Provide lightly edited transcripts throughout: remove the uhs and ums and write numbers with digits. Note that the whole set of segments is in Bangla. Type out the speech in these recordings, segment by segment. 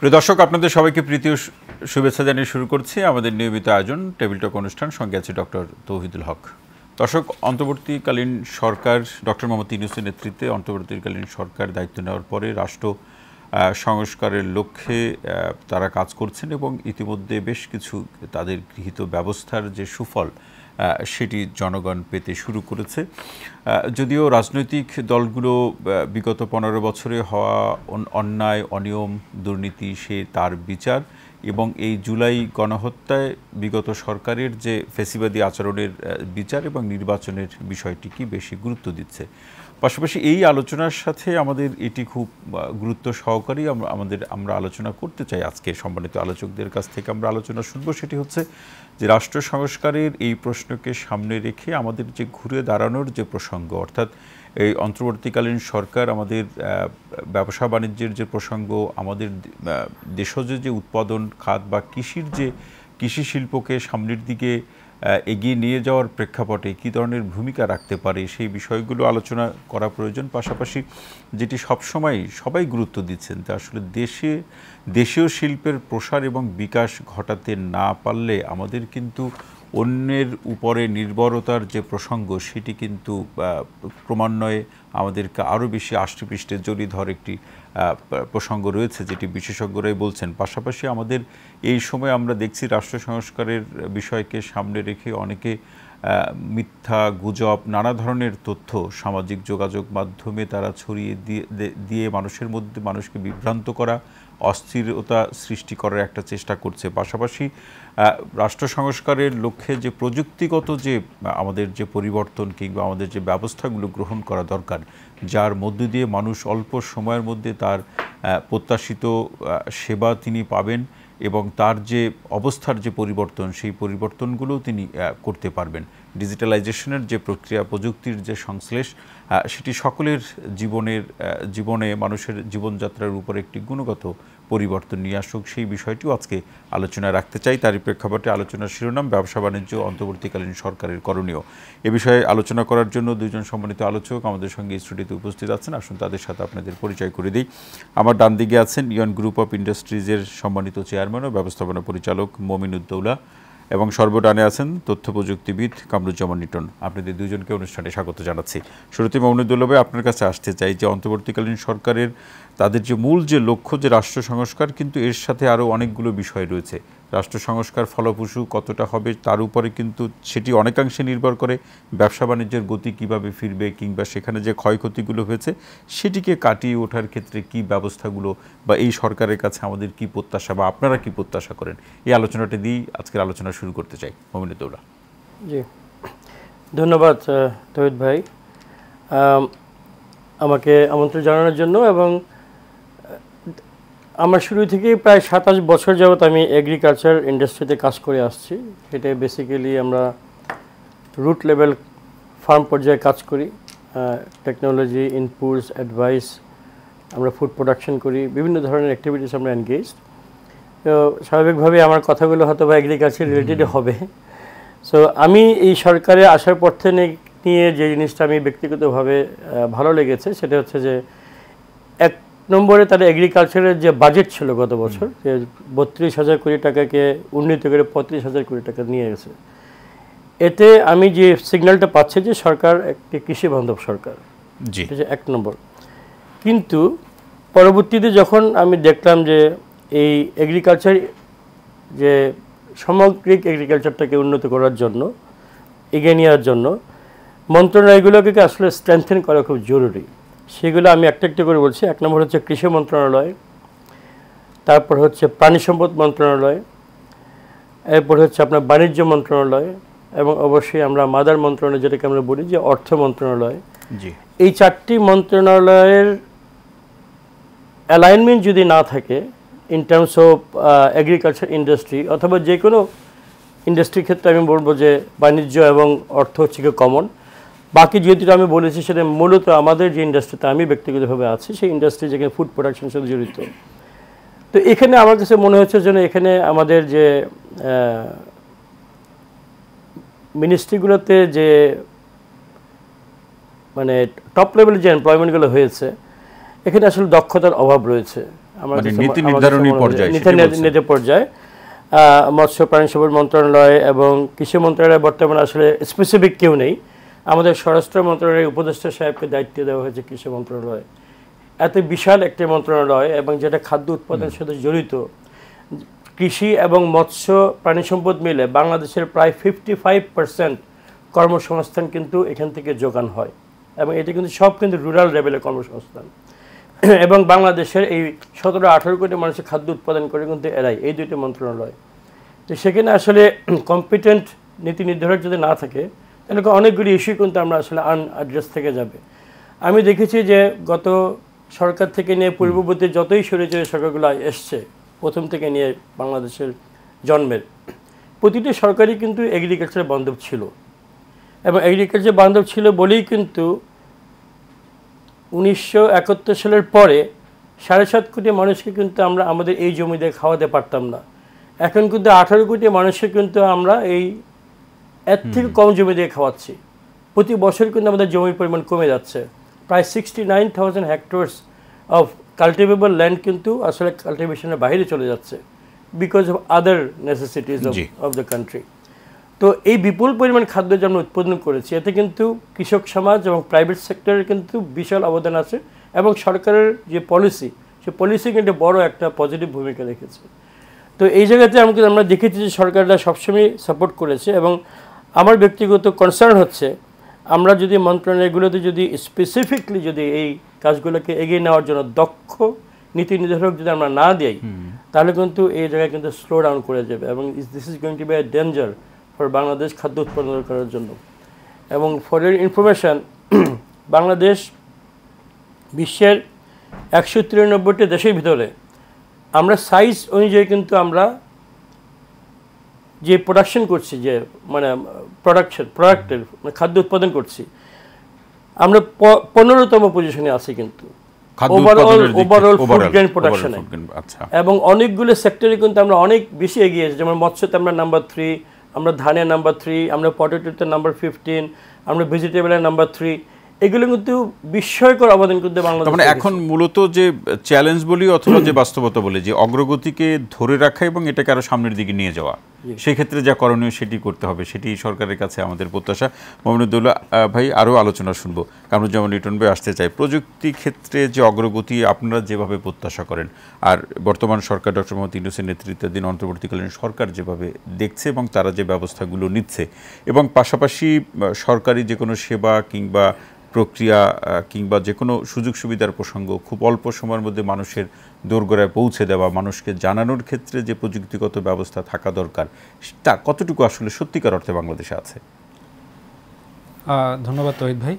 প্রিয় দর্শক, আপনাদের সবাইকে প্রীতি ও শুভেচ্ছা জানিয়ে শুরু করছি আমাদের নিয়মিত আয়োজন টেবিল টক অনুষ্ঠান। সঙ্গে আছে ডক্টর তৌহিদুল হক। দর্শক, অন্তর্বর্তীকালীন সরকার ডক্টর মোহাম্মদ ইউনূসের নেতৃত্বে অন্তর্বর্তীকালীন সরকার দায়িত্ব নেওয়ার পরে রাষ্ট্র সংস্কারের লক্ষ্যে তারা কাজ করছেন এবং ইতিমধ্যে বেশ কিছু তাদের গৃহীত ব্যবস্থার যে সুফল সেটি জনগণ পেতে শুরু করেছে। যদিও রাজনৈতিক দলগুলো বিগত 15 বছরে হওয়া অন্যায়, অনিয়ম, দুর্নীতি সে তার বিচার এবং এই জুলাই গণহত্যায় বিগত সরকারের যে ফ্যাসিবাদী আচরণের বিচার এবং নির্বাচনের বিষয়টিকে বেশি গুরুত্ব দিচ্ছে। পাশাপাশি এই আলোচনার সাথে আমাদের এটি খুব গুরুত্ব সহকারী আমরা আলোচনা করতে চাই। আজকে সম্মানিত আলোচকদের কাছ থেকে আমরা আলোচনা শুনবো, সেটি হচ্ছে যে রাষ্ট্র সংস্কারের এই প্রশ্নকে সামনে রেখে আমাদের যে ঘুরে দাঁড়ানোর যে প্রসঙ্গ, অর্থাৎ এই অন্তর্বর্তীকালীন সরকার আমাদের ব্যবসা বাণিজ্যের যে প্রসঙ্গ, আমাদের দেশজ যে উৎপাদন খাত বা কৃষি শিল্পকে সামনের দিকে এগিয়ে নিয়ে যাওয়ার প্রেক্ষাপটে কী ধরনের ভূমিকা রাখতে পারে সেই বিষয়গুলো আলোচনা করা প্রয়োজন। পাশাপাশি যেটি সবসময় সবাই গুরুত্ব দিচ্ছেন, তা আসলে দেশীয় শিল্পের প্রসার এবং বিকাশ ঘটাতে না পারলে আমাদের কিন্তু অন্যের উপরে নির্ভরতার যে প্রসঙ্গ সেটি কিন্তু ক্রমান্বয়ে আমাদেরকে আরও বেশি আষ্টেপৃষ্টে জড়িয়ে ধর একটি প্রসঙ্গ রয়েছে, যেটি বিশেষজ্ঞরাই বলছেন। পাশাপাশি আমাদের এই সময় আমরা দেখছি রাষ্ট্র সংস্কারের বিষয়কে সামনে রেখে অনেকে মিথ্যা, গুজব, নানা ধরনের তথ্য সামাজিক যোগাযোগ মাধ্যমে তারা ছড়িয়ে দিয়ে মানুষকে বিভ্রান্ত করা, অস্থিরতা সৃষ্টি করার একটা চেষ্টা করছে। পাশাপাশি রাষ্ট্র সংস্কারের লক্ষ্যে যে প্রযুক্তিগত যে আমাদের যে পরিবর্তন কিংবা আমাদের যে ব্যবস্থাগুলো গ্রহণ করা দরকার, যার মধ্য দিয়ে মানুষ অল্প সময়ের মধ্যে তার প্রত্যাশিত সেবা তিনি পাবেন এবং তার যে অবস্থার যে পরিবর্তন, সেই পরিবর্তনগুলোও তিনি করতে পারবেন। ডিজিটালাইজেশনের যে প্রক্রিয়া, প্রযুক্তির যে সংশ্লেষ, সেটি সকলের জীবনে মানুষের জীবনযাত্রার উপর একটি গুণগত পরিবর্তন নিয়ে আসুক, সেই বিষয়টিও আজকে আলোচনায় রাখতে চাই। তারই প্রেক্ষাপটে আলোচনার শিরোনাম ব্যবসা বাণিজ্য অন্তর্বর্তীকালীন সরকারের করণীয়। এ বিষয়ে আলোচনা করার জন্য দুইজন সম্মানিত আলোচক আমাদের সঙ্গে স্টুডিওতে উপস্থিত আছেন। আসুন তাদের সাথে আপনাদের পরিচয় করে দিই। আমার ডান দিকে আছেন ইয়ন গ্রুপ অফ ইন্ডাস্ট্রিজের সম্মানিত চেয়ারম্যান ও ব্যবস্থাপনা পরিচালক মমিনুদ্দৌলা এবং সর্বডানে আছেন তথ্য প্রযুক্তিবিদ কামরুজ্জামান লিটন। আপনাদের দুজনকে অনুষ্ঠানে স্বাগত জানাচ্ছি। শুরুতে মমিনুদ্দৌলা ভাই, আপনার কাছে আসতে চাই যে অন্তর্বর্তীকালীন সরকারের তাদের যে মূল যে লক্ষ্য যে রাষ্ট্র সংস্কার, কিন্তু এর সাথে আরও অনেকগুলো বিষয় রয়েছে। রাষ্ট্র সংস্কার ফলপ্রসূ কতটা হবে তার উপরে কিন্তু সেটি অনেকাংশে নির্ভর করে ব্যবসা বাণিজ্যের গতি কিভাবে ফিরবে কিংবা সেখানে যে ক্ষয়ক্ষতিগুলো হয়েছে সেটিকে কাটিয়ে ওঠার ক্ষেত্রে কি ব্যবস্থাগুলো বা এই সরকারের কাছে আমাদের কি প্রত্যাশা বা আপনারা কি প্রত্যাশা করেন, এই আলোচনাটা দিয়েই আজকের আলোচনা শুরু করতে চাই। মমিনুদ্দৌলা। জি, ধন্যবাদ তৌহিদ ভাই আমাকে আমন্ত্রণ জানানোর জন্য। এবং আমার শুরু থেকেই প্রায় 27 বছর যাবৎ আমি এগ্রিকালচার ইন্ডাস্ট্রিতে কাজ করে আসছি। এটা বেসিক্যালি আমরা রুট লেভেল ফার্ম পর্যায়ে কাজ করি, টেকনোলজি, ইনপুটস, অ্যাডভাইস, আমরা ফুড প্রোডাকশন করি, বিভিন্ন ধরনের অ্যাক্টিভিটিস আমরা এনগেজ। তো স্বাভাবিকভাবে আমার কথাগুলো হয়তো বা এগ্রিকালচার রিলেটেড হবে। সো আমি এই সরকারে আসার পর নিয়ে যে জিনিসটা আমি ব্যক্তিগতভাবে ভালো লেগেছে সেটা হচ্ছে যে 1 নম্বরে তাদের এগ্রিকালচারের যে বাজেট ছিল গত বছর, যে 32,000 কোটি টাকাকে উন্নীত করে 35,000 কোটি টাকা নিয়ে গেছে। এতে আমি যে সিগন্যালটা পাচ্ছি যে সরকার একটি কৃষি বান্ধব সরকার, এটা হচ্ছে 1 নম্বর। কিন্তু পরবর্তীতে যখন আমি দেখলাম যে এই এগ্রিকালচার যে সামগ্রিক এগ্রিকালচারটাকে উন্নত করার জন্য, এগিয়ে নেওয়ার জন্য মন্ত্রণালয়গুলোকে আসলে স্ট্রেংথেন করা খুব জরুরি। সেগুলো আমি একটা একটা করে বলছি। 1 নম্বর হচ্ছে কৃষি মন্ত্রণালয়, তারপর হচ্ছে প্রাণী সম্পদ মন্ত্রণালয়, এরপর হচ্ছে আপনার বাণিজ্য মন্ত্রণালয় এবং অবশ্যই আমরা মাদার মন্ত্রণালয় যেটাকে আমরা বলি যে অর্থ মন্ত্রণালয়। এই 4টি মন্ত্রণালয়ের অ্যালাইনমেন্ট যদি না থাকে in terms of agriculture industry অথবা যে কোনো ইন্ডাস্ট্রির ক্ষেত্রে, আমি বলবো যে বাণিজ্য এবং অর্থ হচ্ছে কি কমন, বাকি যেহেতু আমি বলেছি সেটা মূলত আমাদের যে ইন্ডাস্ট্রিতে আমি ব্যক্তিগতভাবে আছি সেই ইন্ডাস্ট্রি যেখানে ফুড প্রোডাকশনের সাথে জড়িত। তো এখানে আমার কাছে মনে হচ্ছে যেন এখানে আমাদের যে মিনিস্ট্রিগুলোতে যে মানে টপ লেভেলের যে এমপ্লয়মেন্টগুলো হয়েছে, এখানে আসলে দক্ষতার অভাব রয়েছে। নীতি নির্ধারণী পর্যায়ে মৎস্য প্রাণী সম্পদ মন্ত্রণালয় এবং কৃষি মন্ত্রণালয় বর্তমানে আসলে স্পেসিফিক কেউ নেই। আমাদের স্বরাষ্ট্র মন্ত্রণালয়ের উপদেষ্টা সাহেবকে দায়িত্ব দেওয়া হয়েছে কৃষি মন্ত্রণালয়। এত বিশাল একটি মন্ত্রণালয় এবং যেটা খাদ্য উৎপাদনের সাথে জড়িত, কৃষি এবং মৎস্য প্রাণী সম্পদ মিলে বাংলাদেশের প্রায় 55% কর্মসংস্থান কিন্তু এখান থেকে যোগান হয় এবং এটা কিন্তু সব কিন্তু রুরাল লেভেলের কর্মসংস্থান। এবং বাংলাদেশের এই 17-18 কোটি মানুষের খাদ্য উৎপাদন করে কিন্তু এরাই, এই দুইটি মন্ত্রণালয়। তো সেখানে আসলে কম্পিটেন্ট নীতি নির্ধারক যদি না থাকে তাহলে অনেকগুলি ইস্যু কিন্তু আমরা আসলে আনঅ্যাড্রেস থেকে যাবে। আমি দেখেছি যে গত সরকার থেকে নিয়ে পূর্ববর্তী যতই স্বৈরাচারী সরকারগুলো এসছে প্রথম থেকে নিয়ে বাংলাদেশের জন্মের, প্রতিটি সরকারই কিন্তু এগ্রিকালচার বান্ধব ছিল এবং এগ্রিকালচার বান্ধব ছিল বলেই কিন্তু 1971 সালের পরে 7.5 কোটি মানুষকে কিন্তু আমরা আমাদের এই জমি দিয়ে খাওয়াতে পারতাম না। এখন কিন্তু 18 কোটি মানুষকে কিন্তু আমরা এই এর থেকে কম জমি দিয়ে খাওয়াচ্ছি। প্রতি বছর কিন্তু আমাদের জমির পরিমাণ কমে যাচ্ছে। প্রায় 69,000 হেক্টরস অফ কাল্টিভেবল ল্যান্ড কিন্তু আসলে কাল্টিভেশনের বাইরে চলে যাচ্ছে because of other necessities of the country. তো এই বিপুল পরিমাণ খাদ্য যে আমরা উৎপাদন করেছি এতে কিন্তু কৃষক সমাজ এবং প্রাইভেট সেক্টরের কিন্তু বিশাল অবদান আছে এবং সরকারের যে পলিসি, সে পলিসি কিন্তু বড় একটা পজিটিভ ভূমিকা রেখেছে। তো এই জায়গাতে আমরা দেখেছি যে সরকাররা সবসময় সাপোর্ট করেছে এবং আমার ব্যক্তিগত কনসার্ন হচ্ছে আমরা যদি মন্ত্রণালয়গুলোতে যদি স্পেসিফিকলি যদি এই কাজগুলোকে এগিয়ে নেওয়ার জন্য দক্ষ নীতি নির্ধারক যদি আমরা না দিই তাহলে কিন্তু এই জায়গায় কিন্তু স্লো ডাউন করে যাবে এবং this is going to be a danger for Bangladesh খাদ্য উৎপাদন করার জন্য। এবং ফর এর ইনফরমেশান, বাংলাদেশ বিশ্বের 193টি দেশের ভিতরে আমরা সাইজ অনুযায়ী কিন্তু আমরা যে প্রোডাকশন করছি, যে মানে প্রোডাক্টের খাদ্য উৎপাদন করছি, আমরা 15তম পজিশনে আছি কিন্তু ওভারঅল ফুড গ্রেন প্রোডাকশনে। এবং অনেকগুলো সেক্টরে কিন্তু আমরা অনেক বেশি এগিয়ে আছি, যেমন মৎস্যতে আমরা নাম্বার 3, আমরা ধানে নাম্বার 3, আমরা পটেটোতে নাম্বার 15, আমরা ভেজিটেবলের নাম্বার 3। এগুলো কিন্তু বিস্ময়কর অবদান কিন্তু বাংলাদেশ। মানে এখন মূলত যে চ্যালেঞ্জ বলি অথবা যে বাস্তবতা বলি, যে অগ্রগতিকে ধরে রাখা এবং এটাকে আরো সামনের দিকে নিয়ে যাওয়া, সেই ক্ষেত্রে যা করণীয় সেটি করতে হবে, সেটি সরকারের কাছে আমাদের প্রত্যাশা। মোহাম্মদুল্লাহ ভাই, আরও আলোচনা শুনবো। কামরুজ্জামান লিটন ভাই আসতে চাই। প্রযুক্তি ক্ষেত্রে যে অগ্রগতি আপনারা যেভাবে প্রত্যাশা করেন আর বর্তমান সরকার ডক্টর মোহাম্মদ ইউনূসের নেতৃত্বাধীন অন্তর্বর্তীকালীন সরকার যেভাবে দেখছে এবং তারা যে ব্যবস্থাগুলো নিচ্ছে, এবং পাশাপাশি সরকারি যে কোনো সেবা কিংবা প্রক্রিয়া কিংবা যে কোনো সুযোগ সুবিধার প্রসঙ্গ খুব অল্প সময়ের মধ্যে মানুষের দোরগোড়ায় পৌঁছে দেওয়া, মানুষকে জানানোর ক্ষেত্রে যে প্রযুক্তিগত ব্যবস্থা থাকা দরকার, তা কতটুকু আসলে সত্যিকার অর্থে বাংলাদেশে আছে? ধন্যবাদ তহিদ ভাই।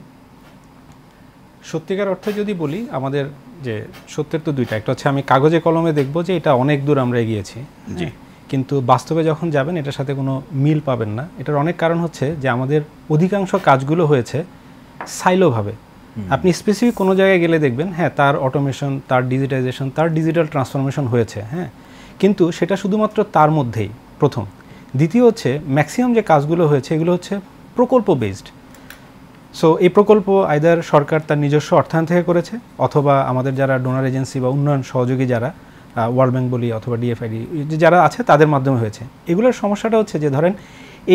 সত্যিকার অর্থে যদি বলি, আমাদের যে সত্যের তো দুইটা, একটা হচ্ছে আমি কাগজে কলমে দেখব যে এটা অনেক দূর আমরা এগিয়েছি, জি, কিন্তু বাস্তবে যখন যাবেন এটার সাথে কোনো মিল পাবেন না। এটার অনেক কারণ হচ্ছে যে আমাদের অধিকাংশ কাজগুলো হয়েছে সাইলোভাবে। আপনি স্পেসিফিক কোনো জায়গায় গেলে দেখবেন হ্যাঁ তার অটোমেশন, তার ডিজিটাইজেশন, তার ডিজিটাল ট্রান্সফরমেশন হয়েছে, হ্যাঁ, কিন্তু সেটা শুধুমাত্র তার মধ্যেই প্রথম। দ্বিতীয় হচ্ছে ম্যাক্সিমাম যে কাজগুলো হয়েছে এগুলো হচ্ছে প্রকল্প বেসড। সো এই প্রকল্প আইদার সরকার তার নিজস্ব অর্থায়ন থেকে করেছে অথবা আমাদের যারা ডোনার এজেন্সি বা উন্নয়ন সহযোগী যারা ওয়ার্ল্ড ব্যাংক বলি অথবা ডিএফআইডি যারা আছে তাদের মাধ্যমে হয়েছে। এগুলোর সমস্যাটা হচ্ছে যে ধরেন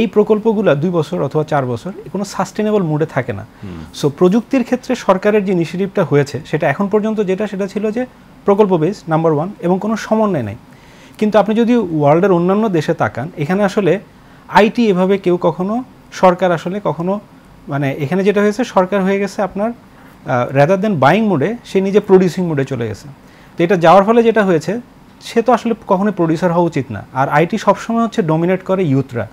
এই প্রকল্পগুলো 2 বছর অথবা 4 বছর কোনো সাস্টেনেবল মুডে থাকে না। সো প্রযুক্তির ক্ষেত্রে সরকারের যে ইনিশিয়েটিভটা হয়েছে সেটা এখন পর্যন্ত সেটা ছিল যে প্রকল্প বেস নাম্বার 1 এবং কোনো সমন্বয় নেই। কিন্তু আপনি যদি ওয়ার্ল্ডের অন্যান্য দেশে তাকান, এখানে আসলে আইটি এভাবে কেউ কখনো সরকার আসলে কখনো মানে এখানে যেটা হয়েছে সরকার হয়ে গেছে আপনার রাদার দেন বাইং মোডে, সে নিজে প্রডিউসিং মোডে চলে গেছে। তো এটা যাওয়ার ফলে যেটা হয়েছে সে তো আসলে কখনোই প্রডিউসার হওয়া উচিত না। আর আইটি সবসময় হচ্ছে ডমিনেট করে ইউথরা।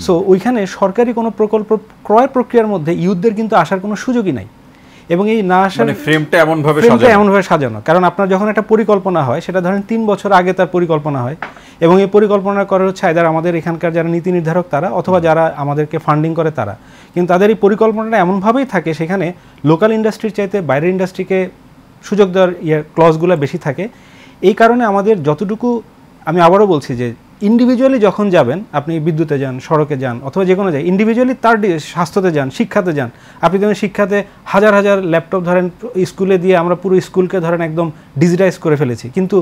সো ওইখানে সরকারি কোনো প্রকল্প ক্রয় প্রক্রিয়ার মধ্যে ইউথদের কিন্তু আসার কোনো সুযোগই নাই। এবং এই না আসার ফ্রেমটা এমনভাবে সাজানো, কারণ আপনার যখন একটা পরিকল্পনা হয় সেটা ধরেন 3 বছর আগে তার পরিকল্পনা হয় এবং এই পরিকল্পনা করা হচ্ছে আইদার আমাদের এখানকার যারা নীতি নির্ধারক তারা অথবা যারা আমাদেরকে ফান্ডিং করে তারা, কিন্তু তাদের এই পরিকল্পনাটা এমনভাবেই থাকে সেখানে লোকাল ইন্ডাস্ট্রির চাইতে বাইরের ইন্ডাস্ট্রিকে সুযোগ দেওয়ার ক্লজগুলো বেশি থাকে। এই কারণে আমাদের যতটুকু, আমি আবারও বলছি যে ইন্ডিভিজুয়ালি যখন যাবেন, আপনি বিদ্যুতে যান, সড়কে যান, অথবা যে কোনো জায়গায় ইন্ডিভিজুয়ালি তার স্বাস্থ্যতে যান, শিক্ষাতে যান, আপনি ধরেন শিক্ষাতে হাজার হাজার ল্যাপটপ ধরেন স্কুলে দিয়ে আমরা পুরো স্কুলকে ধরেন একদম ডিজিটাইজ করে ফেলেছি, কিন্তু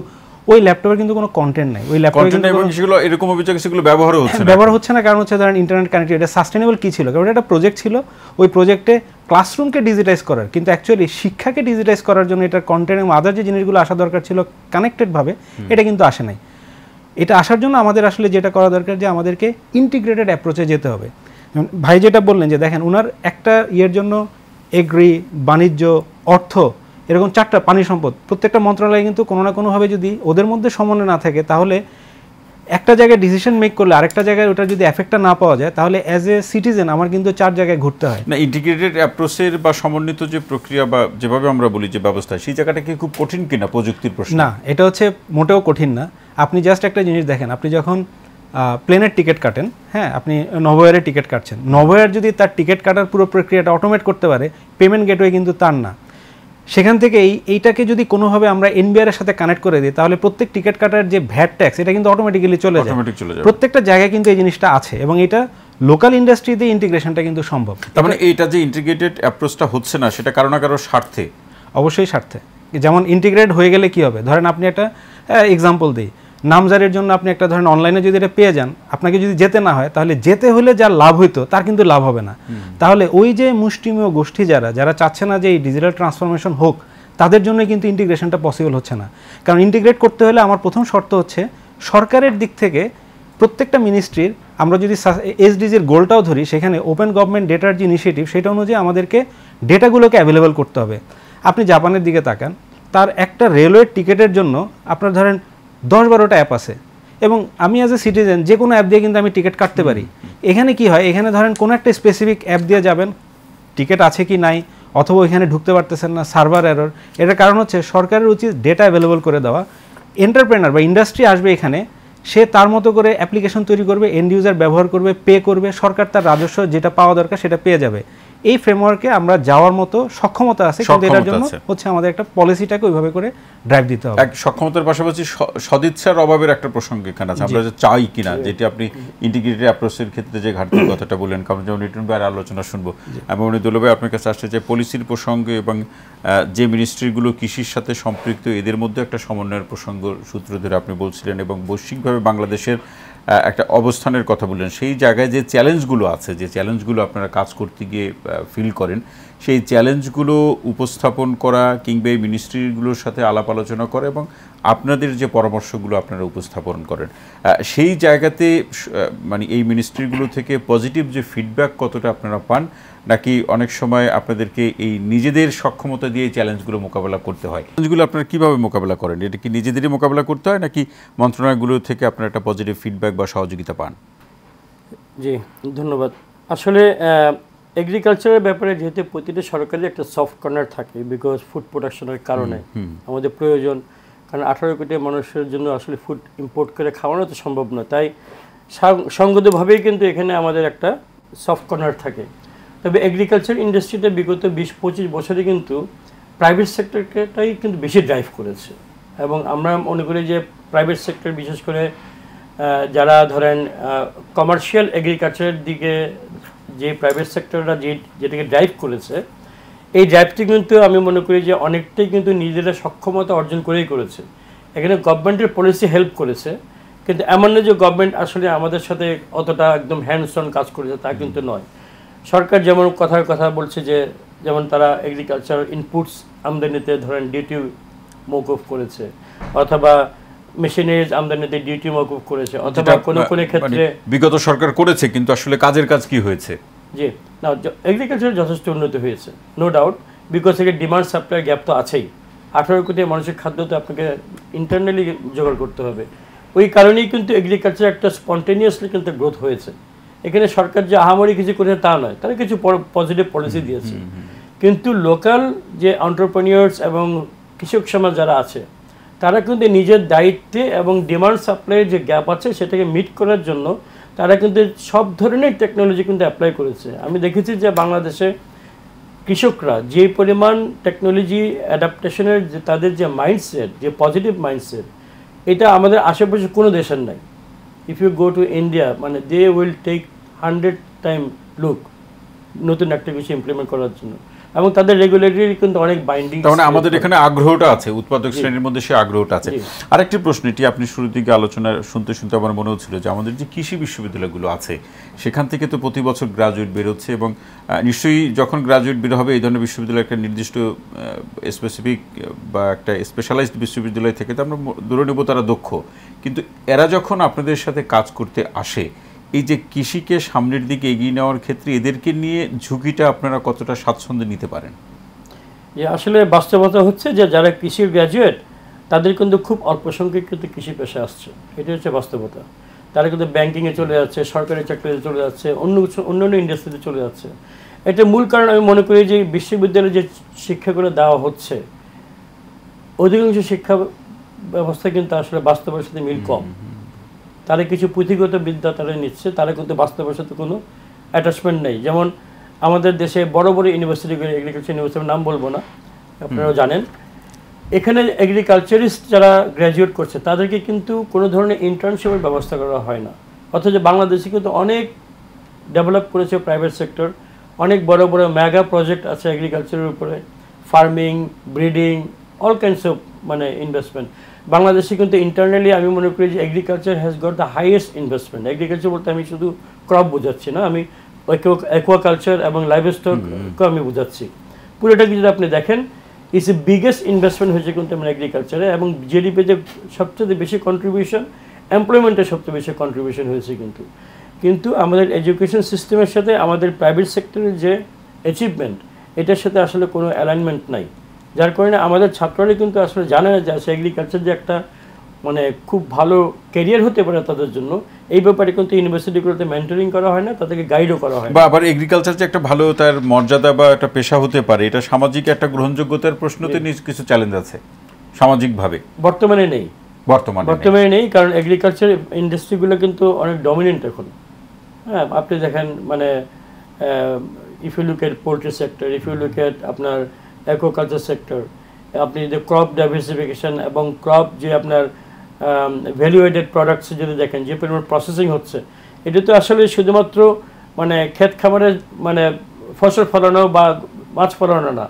ওই ল্যাপটপের কিন্তু কোনো কন্টেন্ট নাই, ওই ল্যাপটপে সেগুলো এরকম অভিযোগ সেগুলো ব্যবহার হচ্ছে না। কারণ হচ্ছে ধরেন ইন্টারনেট কানেক্টিভিটি, এটা সাস্টেনেবল কি ছিল, কারণ এটা প্রজেক্ট ছিল, ওই প্রজেক্টে ক্লাসরুমকে ডিজিটাইজ করার, কিন্তু অ্যাকচুয়ালি শিক্ষাকে ডিজিটাইজ করার জন্য এটার কন্টেন্ট এবং আদার যে জিনিসগুলো আসা দরকার ছিল কানেক্টেডভাবে, এটা কিন্তু আসে নাই। এটা আসার জন্য আমাদের আসলে যেটা করা দরকার যে আমাদেরকে ইন্টিগ্রেটেড অ্যাপ্রোচে যেতে হবে। ভাই যেটা বললেন যে দেখেন ওনার একটা ইয়ের জন্য এগ্রি, বাণিজ্য, অর্থ, এরকম 4টা পানি সম্পদ, প্রত্যেকটা মন্ত্রণালয় কিন্তু কোনো না কোনোভাবে যদি ওদের মধ্যে সমন্বয় না থাকে, তাহলে একটা জায়গায় ডিসিশন মেক করলে আরেকটা জায়গায় ওটা যদি এফেক্টটা না পাওয়া যায়, তাহলে অ্যাজ এ সিটিজেন আমার কিন্তু 4 জায়গায় ঘুরতে হয়। না, ইন্টিগ্রেটেড অ্যাপ্রোচের বা সমন্বিত যে প্রক্রিয়া বা যেভাবে আমরা বলি যে ব্যবস্থা, সেই জায়গাটা কি খুব কঠিন কিনা প্রযুক্তির প্রশ্ন? না, এটা হচ্ছে মোটেও কঠিন না। আপনি জাস্ট একটা জিনিস দেখেন, আপনি যখন প্লেনের টিকিট কাটেন, হ্যাঁ, আপনি নভোএয়ারের টিকিট কাটছেন, নভোএয়ার যদি তার টিকিট কাটার পুরো প্রক্রিয়াটা অটোমেট করতে পারে, পেমেন্ট গেটওয়ে কিন্তু তার না। সেখান থেকে এইটাকে যদি কোনোভাবে আমরা এনবিআর এর সাথে কানেক্ট করে দিই, তাহলে প্রত্যেক টিকিট কাটার যে ভ্যাট ট্যাক্স, এটা কিন্তু অটোমেটিক্যালি চলে যায়। প্রত্যেকটা জায়গায় কিন্তু এই জিনিসটা আছে, এবং এটা লোকাল ইন্ডাস্ট্রিতে ইন্টিগ্রেশনটা কিন্তু সম্ভব। তার মানে এইটা যে ইন্টিগ্রেটেড অ্যাপ্রোচটা হচ্ছে না, সেটা কারো না কারো স্বার্থে, অবশ্যই স্বার্থে। যেমন ইন্টিগ্রেট হয়ে গেলে কি হবে, ধরেন আপনি একটা এক্সাম্পল দিই, নামজারির জন্য আপনি একটা ধরেন অনলাইনে যদি এটা পেয়ে যান, আপনাকে যদি যেতে না হয়, তাহলে যেতে হলে যা লাভ হইতো তার কিন্তু লাভ হবে না। তাহলে ওই যে মুষ্টিমেয় গোষ্ঠী যারা চাচ্ছে না যে এই ডিজিটাল ট্রান্সফরমেশন হোক, তাদের জন্য কিন্তু ইন্টিগ্রেশনটা পসিবল হচ্ছে না। কারণ ইন্টিগ্রেট করতে হলে আমার প্রথম শর্ত হচ্ছে সরকারের দিক থেকে প্রত্যেকটা মিনিস্ট্রির, আমরা যদি এসডিজির গোলটাও ধরি, সেখানে ওপেন গভর্নমেন্ট ডেটার যে ইনিশিয়েটিভ, সেটা অনুযায়ী আমাদেরকে ডেটাগুলোকে অ্যাভেলেবল করতে হবে। আপনি জাপানের দিকে তাকান, তার একটা রেলওয়ের টিকিটের জন্য আপনার ধরেন 10-12টা অ্যাপ আছে, এবং আমি অ্যাজ এ সিটিজেন যে কোনো অ্যাপ দিয়ে কিন্তু আমি টিকিট কাটতে পারি। এখানে কি হয়, এখানে ধরেন কোনো একটা স্পেসিফিক অ্যাপ দিয়ে যাবেন, টিকিট আছে কি নাই, অথবা এখানে ঢুকতে পারতেছেন না, সার্ভার এরর। এটার কারণ হচ্ছে সরকারের উচিত ডেটা অ্যাভেলেবল করে দেওয়া। এন্টারপ্রেনার বা ইন্ডাস্ট্রি আসবে এখানে, সে তার মতো করে অ্যাপ্লিকেশন তৈরি করবে, এন্ড ইউজার ব্যবহার করবে, পে করবে, সরকার তার রাজস্ব যেটা পাওয়া দরকার সেটা পেয়ে যাবে। এই ফ্রেমওয়ার্কে আমরা যাওয়ার মতো সক্ষমতা আছে, কিন্তু এটার জন্য হচ্ছে আমাদের একটা পলিসিটাকে ওইভাবে করে ড্রাইভ দিতে হবে। এক সক্ষমতার পাশাপাশি সদিচ্ছার অভাবের একটা প্রসঙ্গ এখানে আছে, আমরা যে চাই কিনা, যেটি আপনি ইন্টিগ্রেটেড অ্যাপ্রোচের ক্ষেত্রে যে ঘাটতির কথাটা বললেন, কারণ যেমন নিটন ভাইয়ের আলোচনা শুনবো, এবং উনি দুলাল ভাই আপনার কাছে আসছে যে পলিসির প্রসঙ্গে এবং যে মিনিস্ট্রিগুলো কৃষির সাথে সম্পৃক্ত, এদের মধ্যে একটা সমন্বয়ের প্রসঙ্গ সূত্র ধরে আপনি বলছিলেন, এবং বৈশ্বিকভাবে বাংলাদেশের একটা অবস্থানের কথা বললেন। সেই জায়গায় যে চ্যালেঞ্জগুলো আছে, যে চ্যালেঞ্জগুলো আপনারা কাজ করতে গিয়ে ফিল করেন, সেই চ্যালেঞ্জগুলো উপস্থাপন করা কিংবা এই মিনিস্ট্রিগুলোর সাথে আলাপ আলোচনা করা এবং আপনাদের যে পরামর্শগুলো আপনারা উপস্থাপন করেন, সেই জায়গাতে মানে এই মিনিস্ট্রিগুলো থেকে পজিটিভ যে ফিডব্যাক কতটা আপনারা পান, নাকি অনেক সময় আপনাদেরকে এই নিজেদের সক্ষমতা দিয়ে চ্যালেঞ্জগুলো মোকাবেলা করতে হয়? চ্যালেঞ্জগুলো আপনারা কীভাবে মোকাবেলা করেন? এটা কি নিজেদেরই মোকাবেলা করতে হয়, নাকি মন্ত্রণালয়গুলো থেকে আপনারা একটা পজিটিভ ফিডব্যাক বা সহযোগিতা পান? জি, ধন্যবাদ। আসলে এগ্রিকালচারের ব্যাপারে যেহেতু প্রতিটি সরকারের একটা সফট কর্নার থাকে, বিকজ ফুড প্রোডাকশনের কারণে আমাদের প্রয়োজন, কারণ 18 কোটি মানুষের জন্য আসলে ফুড ইম্পোর্ট করে খাওয়ানো তো সম্ভব না, তাই সঙ্গতভাবেই কিন্তু এখানে আমাদের একটা সফট কর্নার থাকে। তবে এগ্রিকালচার ইন্ডাস্ট্রিতে বিগত 20-25 বছরে কিন্তু প্রাইভেট সেক্টরটাই কিন্তু বেশি ড্রাইভ করেছে, এবং আমরা মনে করি যে প্রাইভেট সেক্টর বিশেষ করে যারা ধরেন কমার্শিয়াল এগ্রিকালচারের দিকে যে প্রাইভেট সেক্টররা যেটাকে ড্রাইভ করেছে, এই ড্রাইভটি কিন্তু আমি মনে করি যে অনেকটাই কিন্তু নিজেরা সক্ষমতা অর্জন করেই করেছে। এখানে গভর্নমেন্টের পলিসি হেল্প করেছে, কিন্তু এমন নয় যে গভর্নমেন্ট আসলে আমাদের সাথে অতটা একদম হ্যান্ডস অন কাজ করেছে, তা কিন্তু নয়। সরকার যেমন কথার কথা বলছে যে যেমন তারা এগ্রিকালচার ইনপুটস আমদানিতে ধরেন ডিউটি মওকুফ করেছে, অথবা মেশিনারিজ আমদানিতে ডিউটি মওকুফ করেছে, অথবা কোনো কোনো ক্ষেত্রে বিগত সরকার করেছে, কিন্তু আসলে কাজের কাজ কি হয়েছে? জি না, এগ্রিকালচার যথেষ্ট উন্নতি হয়েছে, নো ডাউট, বিকজ এর ডিমান্ড সাপ্লাই গ্যাপ তো আছেই। 18 কোটি মানুষের খাদ্য তো আপনাকে ইন্টারনালি জোগাড় করতে হবে। ওই কারণেই কিন্তু এগ্রিকালচার একটা স্পন্টেনিয়াসলি কিন্তু গ্রোথ হয়েছে। এখানে সরকার যে আহামরি কিছু করেছে তা নয়, তারা কিছু পজিটিভ পলিসি দিয়েছে, কিন্তু লোকাল যে এন্টারপ্রেনিউরস এবং কৃষক সমাজ যারা আছে, তারা কিন্তু নিজের দায়িত্বে এবং ডিমান্ড সাপ্লাইয়ের যে গ্যাপ আছে সেটাকে মিট করার জন্য তারা কিন্তু সব ধরনের টেকনোলজি কিন্তু অ্যাপ্লাই করেছে। আমি দেখেছি যে বাংলাদেশে কৃষকরা যে পরিমাণ টেকনোলজি অ্যাডাপ্টেশনের যে তাদের যে মাইন্ডসেট, যে পজিটিভ মাইন্ডসেট, এটা আমাদের আশেপাশে কোনো দেশের নাই। If you go to India মানে they will take 100 time look নতুন একটা কিছু ইমপ্লিমেন্ট করার জন্য, এবং তাদের রেগুলেটরি কিন্তু অনেক বাইন্ডিং। তার মানে আমাদের এখানে আগ্রহটা আছে, উৎপাদক শ্রেণীর মধ্যে সে আগ্রহটা আছে। আরেকটি প্রশ্ন, এটি আপনি শুরুর দিকে আলোচনা শুনতে শুনতে আমার মনে হচ্ছিল যে আমাদের যে কৃষি বিশ্ববিদ্যালয়গুলো আছে সেখান থেকে তো প্রতি বছর গ্রাজুয়েট বেরোচ্ছে, এবং নিশ্চয়ই যখন গ্রাজুয়েট বের হবে এই ধরনের বিশ্ববিদ্যালয় একটা নির্দিষ্ট স্পেসিফিক বা একটা স্পেশালাইজড বিশ্ববিদ্যালয় থেকে তো আমরা ধরে নেব তারা দক্ষ, কিন্তু এরা যখন আপনাদের সাথে কাজ করতে আসে এই যে কৃষিকে সামনের দিকে এগিয়ে নেওয়ার ক্ষেত্রে এদেরকে নিয়ে ঝুঁকিটা আপনারা কতটা স্বাচ্ছন্দ্যে নিতে পারেন? যে আসলে বাস্তবতা হচ্ছে যে যারা কৃষির গ্র্যাজুয়েট তাদের কিন্তু খুব অল্প সংখ্যক কিন্তু কৃষি পেশা আসছে, এটা হচ্ছে বাস্তবতা। তারা কিন্তু ব্যাংকিংয়ে চলে যাচ্ছে, সরকারি চাকরিতে চলে যাচ্ছে, অন্যান্য ইন্ডাস্ট্রিতে চলে যাচ্ছে। এটা মূল কারণ আমি মনে করি যে বিশ্ববিদ্যালয়ে যে শিক্ষাগুলো দেওয়া হচ্ছে অধিকাংশ শিক্ষা ব্যবস্থা কিন্তু আসলে বাস্তবের সাথে মিল কম। তারা কিছু পুঁথিগত বিদ্যা তারা নিচ্ছে, তারা কিন্তু বাস্তবের সাথে কোনো অ্যাটাচমেন্ট নেই। যেমন আমাদের দেশে বড় বড় ইউনিভার্সিটিগুলো, এগ্রিকালচার ইউনিভার্সিটির নাম বলবো না, আপনারাও জানেন, এখানে এগ্রিকালচারিস্ট যারা গ্র্যাজুয়েট করছে তাদেরকে কিন্তু কোনো ধরনের ইন্টার্নশিপের ব্যবস্থা করা হয় না। অথচ বাংলাদেশে কিন্তু অনেক ডেভেলপ করেছে প্রাইভেট সেক্টর, অনেক বড় বড় মেগা প্রজেক্ট আছে এগ্রিকালচারের উপরে, farming, breeding, all kinds of মানে ইনভেস্টমেন্ট। বাংলাদেশে কিন্তু ইন্টারনালি আমি মনে করি যে agriculture has got the highest investment. Agriculture বলতে আমি শুধু ক্রপ বোঝাচ্ছি না, আমি অ্যাকোয়াকালচার এবং লাইভস্টককে আমি বোঝাচ্ছি। পুরোটাকে যদি আপনি দেখেন ইটস এ বিগেস্ট ইনভেস্টমেন্ট হয়েছে কিন্তু আমার এগ্রিকালচারে, এবং জিডিপিতে সবচেয়ে বেশি কন্ট্রিবিউশন, এমপ্লয়মেন্টের সবচেয়ে বেশি কন্ট্রিবিউশন হয়েছে। কিন্তু আমাদের এডুকেশন সিস্টেমের সাথে আমাদের প্রাইভেট সেক্টরের যে অ্যাচিভমেন্ট এটার সাথে আসলে কোনো অ্যালাইনমেন্ট নাই, যার কারণে আমাদের ছাত্ররা কিন্তু আসলে জানে না যে এগ্রিকালচার যে একটা মানে খুব ভালো ক্যারিয়ার হতে পারে তাদের জন্য, এই ব্যাপারে কিন্তু ইউনিভার্সিটিগুলোতে মেন্টরিং করা হয় না, তাদেরকে গাইডও করা হয় না। বা আবার এগ্রিকালচার যে একটা ভালো তার মর্যাদা বা একটা পেশা হতে পারে, এটা সামাজিক একটা গ্রহণযোগ্যতার প্রশ্নতে কিছু চ্যালেঞ্জ আছে সামাজিকভাবে, বর্তমানে নেই নেই, কারণ এগ্রিকালচার ইন্ডাস্ট্রিগুলো কিন্তু অনেক ডমিনেন্ট এখন। হ্যাঁ, আপনি দেখেন মানে if you look at poultry sector, if you look at আপনার অ্যাকোয়াকালচার সেক্টর, আপনি যদি ক্রপ ডাইভার্সিফিকেশন এবং ক্রপ যে আপনার ভ্যালুয়েটেড প্রোডাক্টস যদি দেখেন যে পরিমাণ প্রসেসিং হচ্ছে, এটা তো আসলে শুধুমাত্র মানে ক্ষেত খামারের মানে ফসল ফলানো বা মাছ ফলানো না,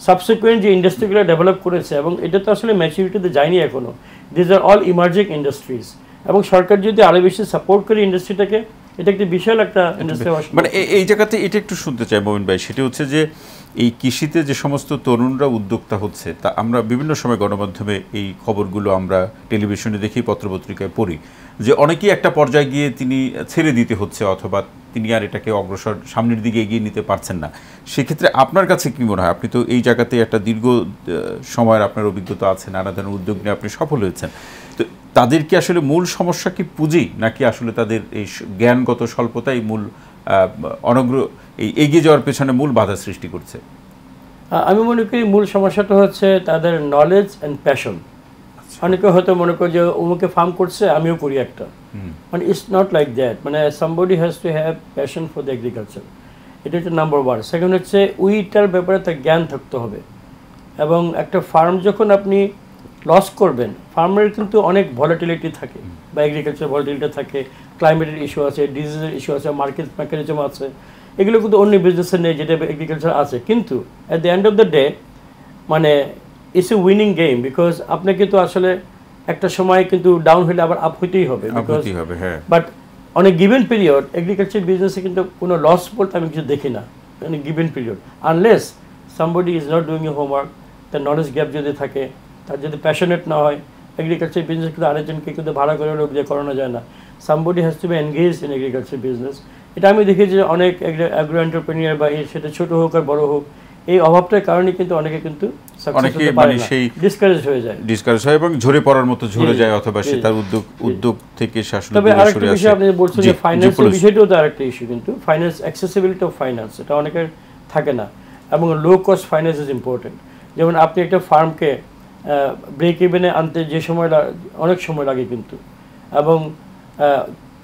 সাবসিকুয়েন্ট যে ইন্ডাস্ট্রিগুলো ডেভেলপ করেছে এবং এটা তো আসলে ম্যাচুরিটিতে যায়নি এখনও। These are all emerging industries, এবং সরকার যদি আরও বেশি সাপোর্ট করে ইন্ডাস্ট্রিটাকে, এটা একটি বিশাল একটা ইন্ডাস্ট্রি। মানে এই জায়গাতে এটা একটু শুনতে চাই মোমিন ভাই, সেটা হচ্ছে যে এই কৃষিতে যে সমস্ত তরুণরা উদ্যোক্তা হচ্ছে, তা আমরা বিভিন্ন সময় গণমাধ্যমে এই খবরগুলো আমরা টেলিভিশনে দেখি, পত্রপত্রিকায় পড়ি যে অনেকেই একটা পর্যায়ে গিয়ে তিনি ছেড়ে দিতে হচ্ছে, অথবা তিনি আর এটাকে অগ্রসর সামনের দিকে এগিয়ে নিতে পারছেন না। সেক্ষেত্রে আপনার কাছে কী মনে হয়, আপনি তো এই জায়গাতে একটা দীর্ঘ সময়ের আপনার অভিজ্ঞতা আছে, নানা ধরনের উদ্যোগ নিয়ে আপনি সফল হয়েছেন, তো তাদের কি আসলে মূল সমস্যা কি পুঁজি, নাকি আসলে তাদের এই জ্ঞানগত স্বল্পতাই মূল এই এগিয়ে যাওয়ার পেছনে মূল বাধা সৃষ্টি করছে? আমি মনে করি মূল সমস্যাটা হচ্ছে তাদের নলেজ অ্যান্ড প্যাশন। অনেকে হয়তো মনে করি যে অমুকে ফার্ম করছে আমিও করি একটা, মানে ইটস নট লাইক দ্যাট। মানে somebody has to have passion for the agriculture, এটা হচ্ছে নাম্বার ওয়ান। সেকেন্ড হচ্ছে উইটার ব্যাপারে তার জ্ঞান থাকতে হবে, এবং একটা ফার্ম যখন আপনি লস করবেন, ফার্মের কিন্তু অনেক ভলাটিলিটি থাকে, বা এগ্রিকালচার ভলাটিলিটি থাকে, ক্লাইমেটের ইস্যু আছে, ডিজিজের ইস্যু আছে, মার্কেট মেকানিজম আছে, এগুলো কিন্তু অন্য বিজনেসে নেই যেটা এগ্রিকালচার আছে। কিন্তু at the end of the day মানে it's a winning game, because আপনাকে তো আসলে একটা সময় কিন্তু ডাউন হলে আবার আপ হইতেই হবে, but on a given period agriculture বিজনেসে কিন্তু কোনো লস বলতে আমি কিছু দেখি না on a given period, unless somebody is not doing a homework, তার নলেজ গ্যাপ যদি থাকে, তার যদি প্যাশনেট না হয়। এগ্রিকালচার বিজনেস কিন্তু আরেকজনকে কিন্তু ভাড়া করে লোক দিয়ে করানো যায় না, somebody has to be engage in agriculture business. এটা আমি দেখেছি যে অনেক অ্যাগ্রো এন্টারপ্রেনিয়ার বা সেটা ছোট হোক আর বড় হোক, এই অভাবটার কারণে কিন্তু অনেকে কিন্তু ডিসকারেজ হয়ে যায়, এবং ঝরে পড়ার মতো ঝরে যায়, অথবা সে তার উদ্যোগ থেকে শাসন। তবে আরেকটা বিষয় আপনি বলছেন যে ফাইন্যান্সের বিষয়টাও তো আরেকটা ইস্যু, কিন্তু ফাইন্যান্স, অ্যাক্সেসিবিলিটি অফ ফাইন্যান্স, এটা অনেকের থাকে না, এবং low cost finance is important. যেমন আপনি একটা ফার্মকে ব্রেক ইভেনে আনতে যে সময় অনেক সময় লাগে কিন্তু, এবং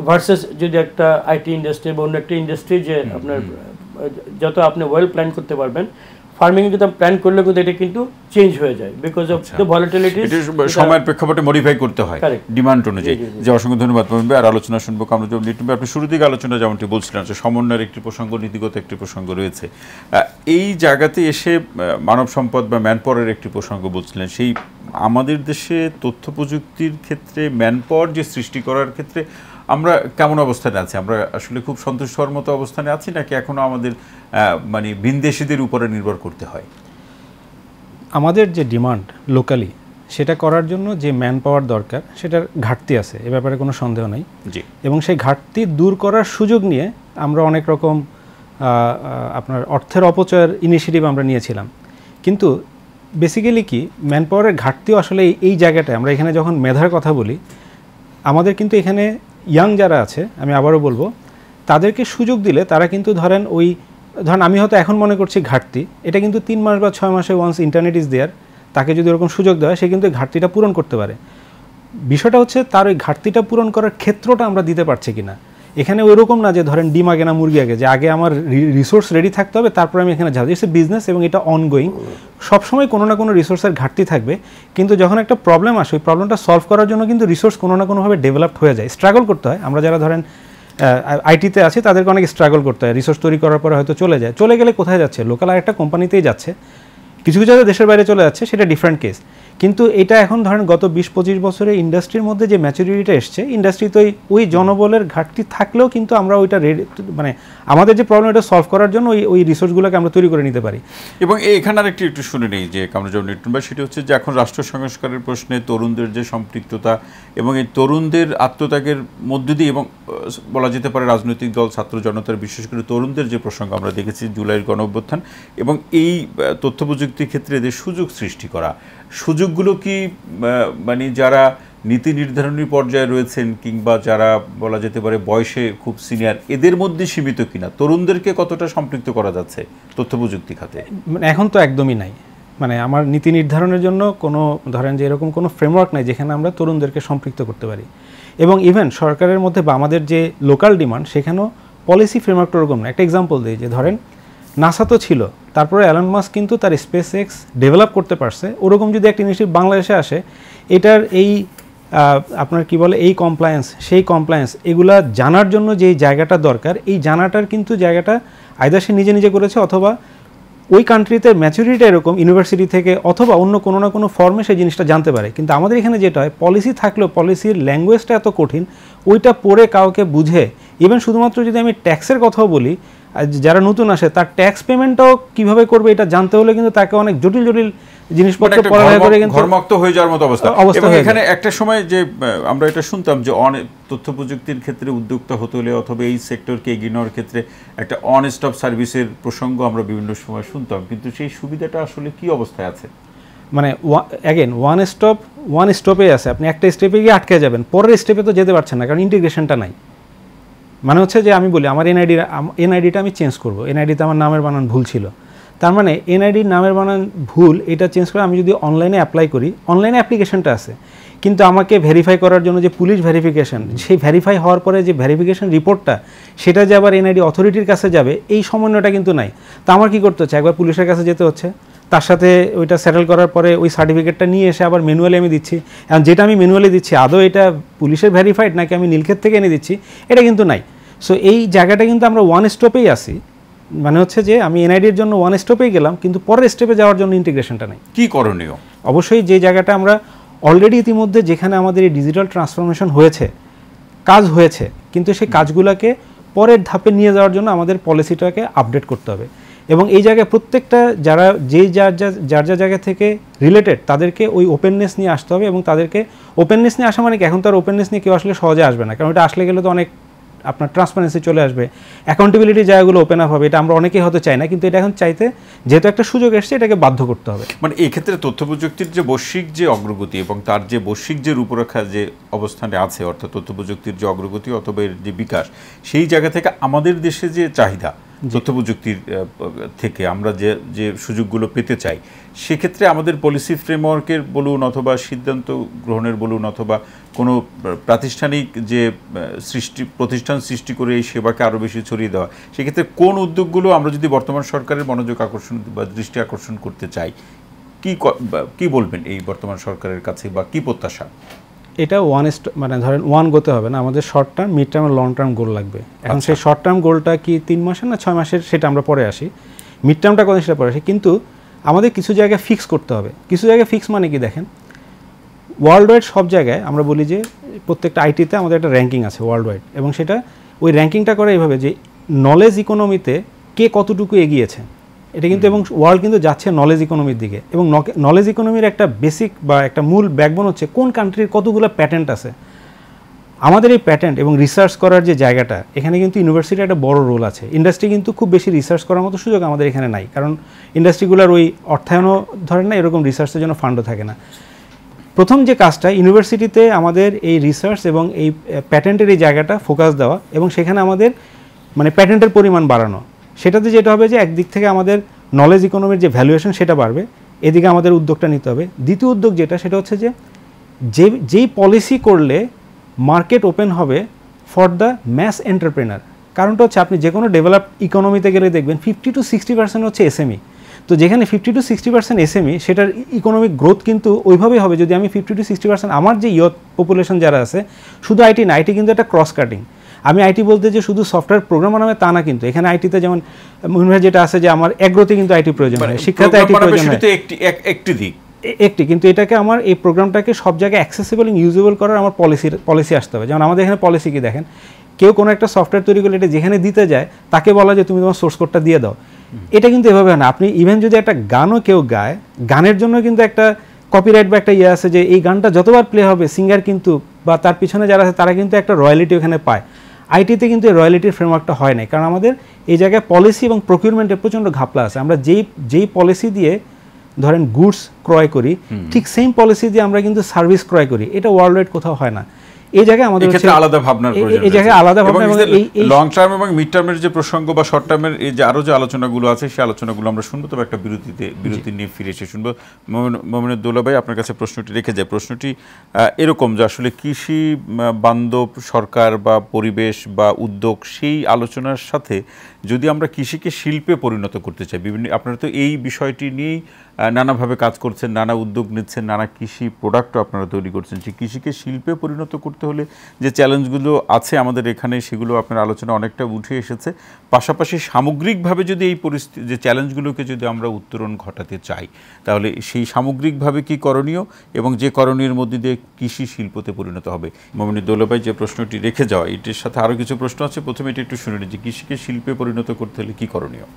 ভার্সেস যদি একটা আইটি ইন্ডাস্ট্রি বা অন্য একটা ইন্ডাস্ট্রি যে আপনার যত আপনি ওয়েল প্ল্যান করতে পারবেন, ফার্মিং যদি প্ল্যান করলে কিন্তু এটা কিন্তু চেঞ্জ হয়ে যায় বিকজ অফ দ্য ভলাটিলিটি। সময়ের প্রেক্ষাপটে মডিফাই করতে হয় ডিমান্ড অনুযায়ী। যে অসংখ্য ধন্যবাদ মোমিন ভাই। আর আলোচনা শুনবো কামরুজ্জামান লিটন ভাই। আপনি শুরু থেকে আলোচনা যেমনটি বলছিলেন যে সমন্বয়ের একটি প্রসঙ্গ, নীতিগত একটি প্রসঙ্গ রয়েছে, এই জায়গাতে এসে মানব সম্পদ বা ম্যানপাওয়ারের একটি প্রসঙ্গ বলছিলেন। সেই আমাদের দেশে তথ্য প্রযুক্তির ক্ষেত্রে ম্যানপাওয়ার যে সৃষ্টি করার ক্ষেত্রে আমরা কেমন অবস্থানে আছি? আমরা আসলে খুব সন্তুষ্ট হওয়ার মতো অবস্থানে আছি নাকি এখনো আমাদের মানে ভিনদেশীদের উপরে নির্ভর করতে হয়? আমাদের যে ডিমান্ড লোকালি সেটা করার জন্য যে ম্যান পাওয়ার দরকার সেটার ঘাটতি আছে, এ ব্যাপারে কোনো সন্দেহ নাই। জি। এবং সেই ঘাটতি দূর করার সুযোগ নিয়ে আমরা অনেক রকম আপনার অর্থের অপচয়ের ইনিশিয়েটিভ আমরা নিয়েছিলাম। কিন্তু বেসিক্যালি কি ম্যান পাওয়ারের ঘাটতিও আসলে এই জায়গাটায়, আমরা এখানে যখন মেধার কথা বলি, আমাদের কিন্তু এখানে ইয়াং যারা আছে, আমি আবারও বলবো, তাদেরকে সুযোগ দিলে তারা কিন্তু ধরেন আমি হয়তো এখন মনে করছি ঘাটতি, এটা কিন্তু 3 মাস বা 6 মাসে ওয়ান্স ইন্টারনেট ইজ দেয়ার, তাকে যদি ওরকম সুযোগ দেওয়া হয় সে কিন্তু ঘাটতিটা পূরণ করতে পারে। বিষয়টা হচ্ছে তার ওই ঘাটতিটা পূরণ করার ক্ষেত্রটা আমরা দিতে পারছি কিনা। এখানে ওইরকম না যে ধরেন ডিম আগে না মুরগি আগে, যে আগে আমার রিসোর্স রেডি থাকতে হবে তারপর আমি এখানে যাবো। ইটস এ বিজনেস এবং এটা অনগোয়িং, সবসময় কোনো না কোনো রিসোর্সের ঘাটতি থাকবে। কিন্তু যখন একটা প্রবলেম আসে ওই প্রবলেমটা সলভ করার জন্য কিন্তু রিসোর্স কোনো না কোনোভাবে ডেভেলপড হয়ে যায়, স্ট্রাগল করতে হয়। আমরা যারা ধরেন আইটিতে আছি তাদেরকে অনেক স্ট্রাগল করতে হয়, রিসোর্স তৈরি করার পরে হয়তো চলে গেলে কোথায় যাচ্ছে, লোকাল আরেকটা কোম্পানিতেই যাচ্ছে, কিছু কিছু দেশের বাইরে চলে যাচ্ছে, সেটা ডিফারেন্ট কেস। কিন্তু এটা এখন ধরেন গত 20-25 বছরে ইন্ডাস্ট্রির মধ্যে যে ম্যাচুরিটিটা এসছে, ইন্ডাস্ট্রিতে ওই জনবলের ঘাটতি থাকলেও কিন্তু আমরা ওইটা মানে আমাদের যে প্রবলেম এটা সলভ করার জন্য ওই রিসোর্সগুলোকে আমরা তৈরি করে নিতে পারি। এবং এখানে আরেকটি একটু শুনে নেই যে কামরুজ্জামান লিটন ভাই, সেটি হচ্ছে যে এখন রাষ্ট্র সংস্কারের প্রশ্নে তরুণদের যে সম্পৃক্ততা এবং এই তরুণদের আত্মত্যাগের মধ্য দিয়ে, এবং বলা যেতে পারে রাজনৈতিক দল, ছাত্র জনতার, বিশেষ করে তরুণদের যে প্রসঙ্গ আমরা দেখেছি জুলাইয়ের গণঅভ্যুত্থান, এবং এই তথ্য প্রযুক্তির ক্ষেত্রে এদের সুযোগ সৃষ্টি করা, সুযোগগুলো কি মানে যারা নীতি নির্ধারণী পর্যায়ে রয়েছেন কিংবা যারা বলা যেতে পারে বয়সে খুব সিনিয়র, এদের মধ্যে সীমিত কিনা? তরুণদেরকে কতটা সম্পৃক্ত করা যাচ্ছে তথ্য প্রযুক্তি খাতে? মানে এখন তো একদমই নাই। মানে আমার নীতি নির্ধারণের জন্য কোনো ধরেন যে এরকম কোনো ফ্রেমওয়ার্ক নাই যেখানে আমরা তরুণদেরকে সম্পৃক্ত করতে পারি। এবং ইভেন সরকারের মধ্যে বা আমাদের যে লোকাল ডিমান্ড সেখানেও পলিসি ফ্রেমওয়ার্কটা ওরকম না। একটা এক্সাম্পল দিই, যে ধরেন নাসা তো ছিল, তারপরে অ্যালন মাস্ক কিন্তু তার স্পেস এক্স ডেভেলপ করতে পারছে, ওরকম যদি একটা ইনিশিয়েটিভ বাংলাদেশে আসে, এটার এই আপনার কি বলে এই কমপ্লায়েন্স সেই কমপ্লায়েন্স এগুলা জানার জন্য যেই জায়গাটা দরকার, এই জানাটার কিন্তু জায়গাটা আইদার সে নিজে নিজে করেছে অথবা ওই কান্ট্রিতে ম্যাচুরিটি এরকম ইউনিভার্সিটি থেকে অথবা অন্য কোনো না কোনো ফর্মে সেই জিনিসটা জানতে পারে। কিন্তু আমাদের এখানে যেটা হয়, পলিসি থাকলেও পলিসির ল্যাঙ্গুয়েজটা এত কঠিন, ওইটা পড়ে কাউকে বুঝে, ইভেন শুধুমাত্র যদি আমি ট্যাক্সের কথাও বলি, যারা নতুন আসে তার ট্যাক্স পেমেন্টটাও কিভাবে করবে এটা জানতে হলে কিন্তু তাকে অনেক জটিল জটিল জিনিসপত্র পড়ালেখা করে কিন্তু ঘরমুক্ত হয়ে যাওয়ার মতো অবস্থা। এবং এখানে একটা সময় যে আমরা এটা শুনতাম যে তথ্য প্রযুক্তির ক্ষেত্রে উদ্যোক্তা হতে হলে অথবা এই সেক্টরকে এগিয়ে নেওয়ার ক্ষেত্রে একটা অন স্টপ সার্ভিসের প্রসঙ্গ আমরা বিভিন্ন সময় শুনতাম, কিন্তু সেই সুবিধাটা আসলে কি অবস্থায় আছে? মানে অ্যাগেন ওয়ান স্টপে আছে, আপনি একটা স্টেপে গিয়ে আটকে যাবেন, পরের স্টেপে তো যেতে পারছেন না কারণ ইন্টিগ্রেশনটা নাই। মানে হচ্ছে যে আমি বলি আমার এনআইডিটা আমি চেঞ্জ করবো, এনআইডিতে আমার নামের বানান ভুল ছিল, তার মানে এনআইডির নামের বানান ভুল, এটা চেঞ্জ করে আমি যদি অনলাইনে অ্যাপ্লাই করি, অনলাইনে অ্যাপ্লিকেশনটা আছে, কিন্তু আমাকে ভেরিফাই করার জন্য যে পুলিশ ভেরিফিকেশন, সেই ভেরিফাই হওয়ার পরে যে ভেরিফিকেশন রিপোর্টটা সেটা যে আবার এনআইডি অথরিটির কাছে যাবে, এই সমন্বয়টা কিন্তু নাই। তা আমার কী করতে হচ্ছে, একবার পুলিশের কাছে যেতে হচ্ছে, তার সাথে ওইটা সেটেল করার পরে ওই সার্টিফিকেটটা নিয়ে এসে আবার ম্যানুয়ালি আমি দিচ্ছি। এখন যেটা আমি ম্যানুয়ালি দিচ্ছি আদৌ এটা পুলিশের ভেরিফাইড নাকি আমি নীলক্ষেত থেকে এনে দিচ্ছি, এটা কিন্তু নাই। সো এই জায়গাটা কিন্তু আমরা ওয়ান স্টপেই আসি, মানে হচ্ছে যে আমি এনআইডির জন্য ওয়ান স্টপেই গেলাম কিন্তু পরের স্টেপে যাওয়ার জন্য ইন্টিগ্রেশনটা নেই। কি করণীয়? অবশ্যই যে জায়গাটা আমরা অলরেডি ইতিমধ্যে যেখানে আমাদের এই ডিজিটাল ট্রান্সফরমেশন হয়েছে, কাজ হয়েছে, কিন্তু সেই কাজগুলোকে পরের ধাপে নিয়ে যাওয়ার জন্য আমাদের পলিসিটাকে আপডেট করতে হবে। এবং এই জায়গায় প্রত্যেকটা যারা যার জায়গা থেকে রিলেটেড তাদেরকে ওই ওপেননেস নিয়ে আসতে হবে। এবং তাদেরকে ওপেননেস নিয়ে আসা মানে কি, এখন তার ওপেননেস নিয়ে কেউ আসলে সহজে আসবে না, কারণ এটা আসলে গেলে তো অনেক আপনার ট্রান্সপারেন্সি চলে আসবে, অ্যাকাউন্টেবিলিটি জায়গাগুলো ওপেন আপ হবে, এটা আমরা অনেকেই হতে চাই না, কিন্তু এটা এখন চাইতে যেহেতু একটা সুযোগ এসছে এটাকে বাধ্য করতে হবে। মানে এই ক্ষেত্রে তথ্য প্রযুক্তির যে বৈশ্বিক যে অগ্রগতি এবং তার যে বৈশ্বিক যে রূপরেখা যে অবস্থানে আছে, অর্থাৎ তথ্য প্রযুক্তির যে অগ্রগতি অথবা এর যে বিকাশ, সেই জায়গা থেকে আমাদের দেশে যে চাহিদা তথ্য প্রযুক্তির থেকে আমরা যে যে সুযোগগুলো পেতে চাই, সেক্ষেত্রে আমাদের পলিসি ফ্রেমওয়ার্কের বলুন অথবা সিদ্ধান্ত গ্রহণের বলুন অথবা কোনো প্রাতিষ্ঠানিক যে প্রতিষ্ঠান সৃষ্টি করে এই সেবাকে আরও বেশি ছড়িয়ে দেওয়া, সেক্ষেত্রে কোন উদ্যোগগুলো আমরা যদি বর্তমান সরকারের মনোযোগ আকর্ষণ বা দৃষ্টি আকর্ষণ করতে চাই, কি বলবেন এই বর্তমান সরকারের কাছে বা কি প্রত্যাশা? এটা মানে ধরেন ওয়ান গোতে হবে না, আমাদের শর্ট টার্ম, মিড টার্ম আর লং টার্ম গোল লাগবে। এখন সেই শর্ট টার্ম গোলটা কি 3 মাসের না 6 মাসের সেটা আমরা পরে আসি, মিড টার্মটা কত সেটা পরে আসি, কিন্তু আমাদের কিছু জায়গায় ফিক্স করতে হবে। কিছু জায়গায় ফিক্স মানে কি দেখেন, ওয়ার্ল্ড ওয়াইড সব জায়গায় আমরা বলি যে প্রত্যেকটা আইটিতে আমাদের একটা র্যাঙ্কিং আছে ওয়ার্ল্ড ওয়াইড, এবং সেটা ওই র্যাঙ্কিংটা করে এইভাবে যে নলেজ ইকোনমিতে কে কতটুকু এগিয়েছে, এটা কিন্তু, এবং ওয়ার্ল্ড কিন্তু যাচ্ছে নলেজ ইকোনমির দিকে, এবং নলেজ ইকোনমির একটা বেসিক বা একটা মূল ব্যাকবোন হচ্ছে কোন কান্ট্রির কতগুলো প্যাটেন্ট আছে। আমাদের এই প্যাটেন্ট এবং রিসার্চ করার যে জায়গাটা, এখানে কিন্তু ইউনিভার্সিটির একটা বড় রোল আছে। ইন্ডাস্ট্রি কিন্তু খুব বেশি রিসার্চ করার মতো সুযোগ আমাদের এখানে নাই, কারণ ইন্ডাস্ট্রিগুলোর ওই অর্থায়নও ধরেন না, এরকম রিসার্চের জন্য ফান্ডও থাকে না। প্রথম যে কাজটা ইউনিভার্সিটিতে আমাদের এই রিসার্চ এবং এই প্যাটেন্টের এই জায়গাটা ফোকাস দেওয়া, এবং সেখানে আমাদের মানে প্যাটেন্টের পরিমাণ বাড়ানো। সেটাতে যেটা হবে যে একদিক থেকে আমাদের নলেজ ইকোনমির যে ভ্যালুয়েশন সেটা বাড়বে, এদিকে আমাদের উদ্যোগটা নিতে হবে। দ্বিতীয় উদ্যোগ যেটা, সেটা হচ্ছে যে যেই পলিসি করলে মার্কেট ওপেন হবে ফর দ্য ম্যাস এন্টারপ্রেনার। কারণটা হচ্ছে আপনি যে কোনো ডেভেলপ ইকোনমিতে গেলে দেখবেন 50 to 60% হচ্ছে এসএমই। তো যেখানে 50 to 60% এসএমই, সেটার ইকোনমিক গ্রোথ কিন্তু ওইভাবেই হবে যদি আমি 50 to 60% আমার যে ইয়থ পপুলেশন যারা আছে, শুধু আইটি না, আইটি কিন্তু একটা ক্রস কাটিং। আমি আইটি বলতে যে শুধু সফটওয়্যার প্রোগ্রামার নামে তা না, কিন্তু এখানে আইটিতে যেমন যেটা আছে যে আমার এগ্রোতে কিন্তু আইটি প্রয়োজন হয়, শিক্ষাতে আইটি প্রয়োজন হয়, একটি দিক একটি, কিন্তু এটাকে আমার এই প্রোগ্রামটাকে সব জায়গায় অ্যাক্সেসিবল এবং ইউজেবল করার আমার পলিসি আসতে হবে। যেমন আমাদের এখানে পলিসি কি দেখেন, কেউ কোনো একটা সফটওয়্যার তৈরি করলে এটা যেখানে দিতে যায় তাকে বলা যে তুমি তোমার সোর্স কোডটা দিয়ে দাও। এটা কিন্তু এভাবে না। আপনি ইভেন যদি একটা গানও কেউ গায়, গানের জন্য কিন্তু একটা কপিরাইট বা একটা ইয়ে আছে যে এই গানটা যতবার প্লে হবে সিঙ্গার কিন্তু বা তার পিছনে যারা আছে তারা কিন্তু একটা রয়্যালিটি ওখানে পায়। আইটিতে কিন্তু এই রয়্যালিটির ফ্রেমওয়ার্কটা হয় না, কারণ আমাদের এই জায়গায় পলিসি এবং প্রকিউরমেন্টের প্রচণ্ড ঘাপলা আছে। আমরা যেই পলিসি দিয়ে ধরেন গুডস ক্রয় করি, ঠিক সেম পলিসি দিয়ে আমরা কিন্তু সার্ভিস ক্রয় করি। এটা ওয়ার্ল্ড ওয়াইড কোথাও হয় না। এই জায়গায় আমাদের আলাদা ভাবনার প্রয়োজন, এই জায়গায় আলাদা ভাবনা, এবং এই লং টার্ম এবং মিড টার্মের যে প্রসঙ্গ বা শর্ট টার্মের এই যে আরো যে আলোচনাগুলো আছে, সেই আলোচনাগুলো আমরা শুনবো, তবে একটা বিরতি নিয়ে ফিরে এসে শুনবো। মোমিনুদ্দৌলা ভাই, আপনার কাছে প্রশ্নটি রেখে যায়। প্রশ্নটি এরকম যে আসলে কৃষি বান্ধব সরকার বা পরিবেশ বা উদ্যোগ, সেই আলোচনার সাথে যদি আমরা কৃষিকে শিল্পে পরিণত করতে চাই, আপনারা তো এই বিষয়টি নিয়েই নানাভাবে কাজ করছেন, নানা উদ্যোগ নিচ্ছেন, নানা কৃষি প্রোডাক্টও আপনারা তৈরি করছেন। যে কৃষিকে শিল্পে পরিণত করতে হলে যে চ্যালেঞ্জগুলো আছে আমাদের এখানে, সেগুলো আপনার আলোচনা অনেকটা উঠে এসেছে। পাশাপাশি সামগ্রিকভাবে যদি এই পরিস্থিতি, যে চ্যালেঞ্জগুলোকে যদি আমরা উত্তরণ ঘটাতে চাই, তাহলে সেই সামগ্রিকভাবে কি করণীয় এবং যে করণীয়ের মধ্যে দিয়ে কৃষি শিল্পতে পরিণত হবে। মোমিনুদ্দৌলা ভাই যে প্রশ্নটি রেখে যাওয়া, এটির সাথে আরও কিছু প্রশ্ন আছে। প্রথমে এটি একটু শুনে নিই যে কৃষিকে শিল্পে পরিণত করতে হলে কি করণীয়?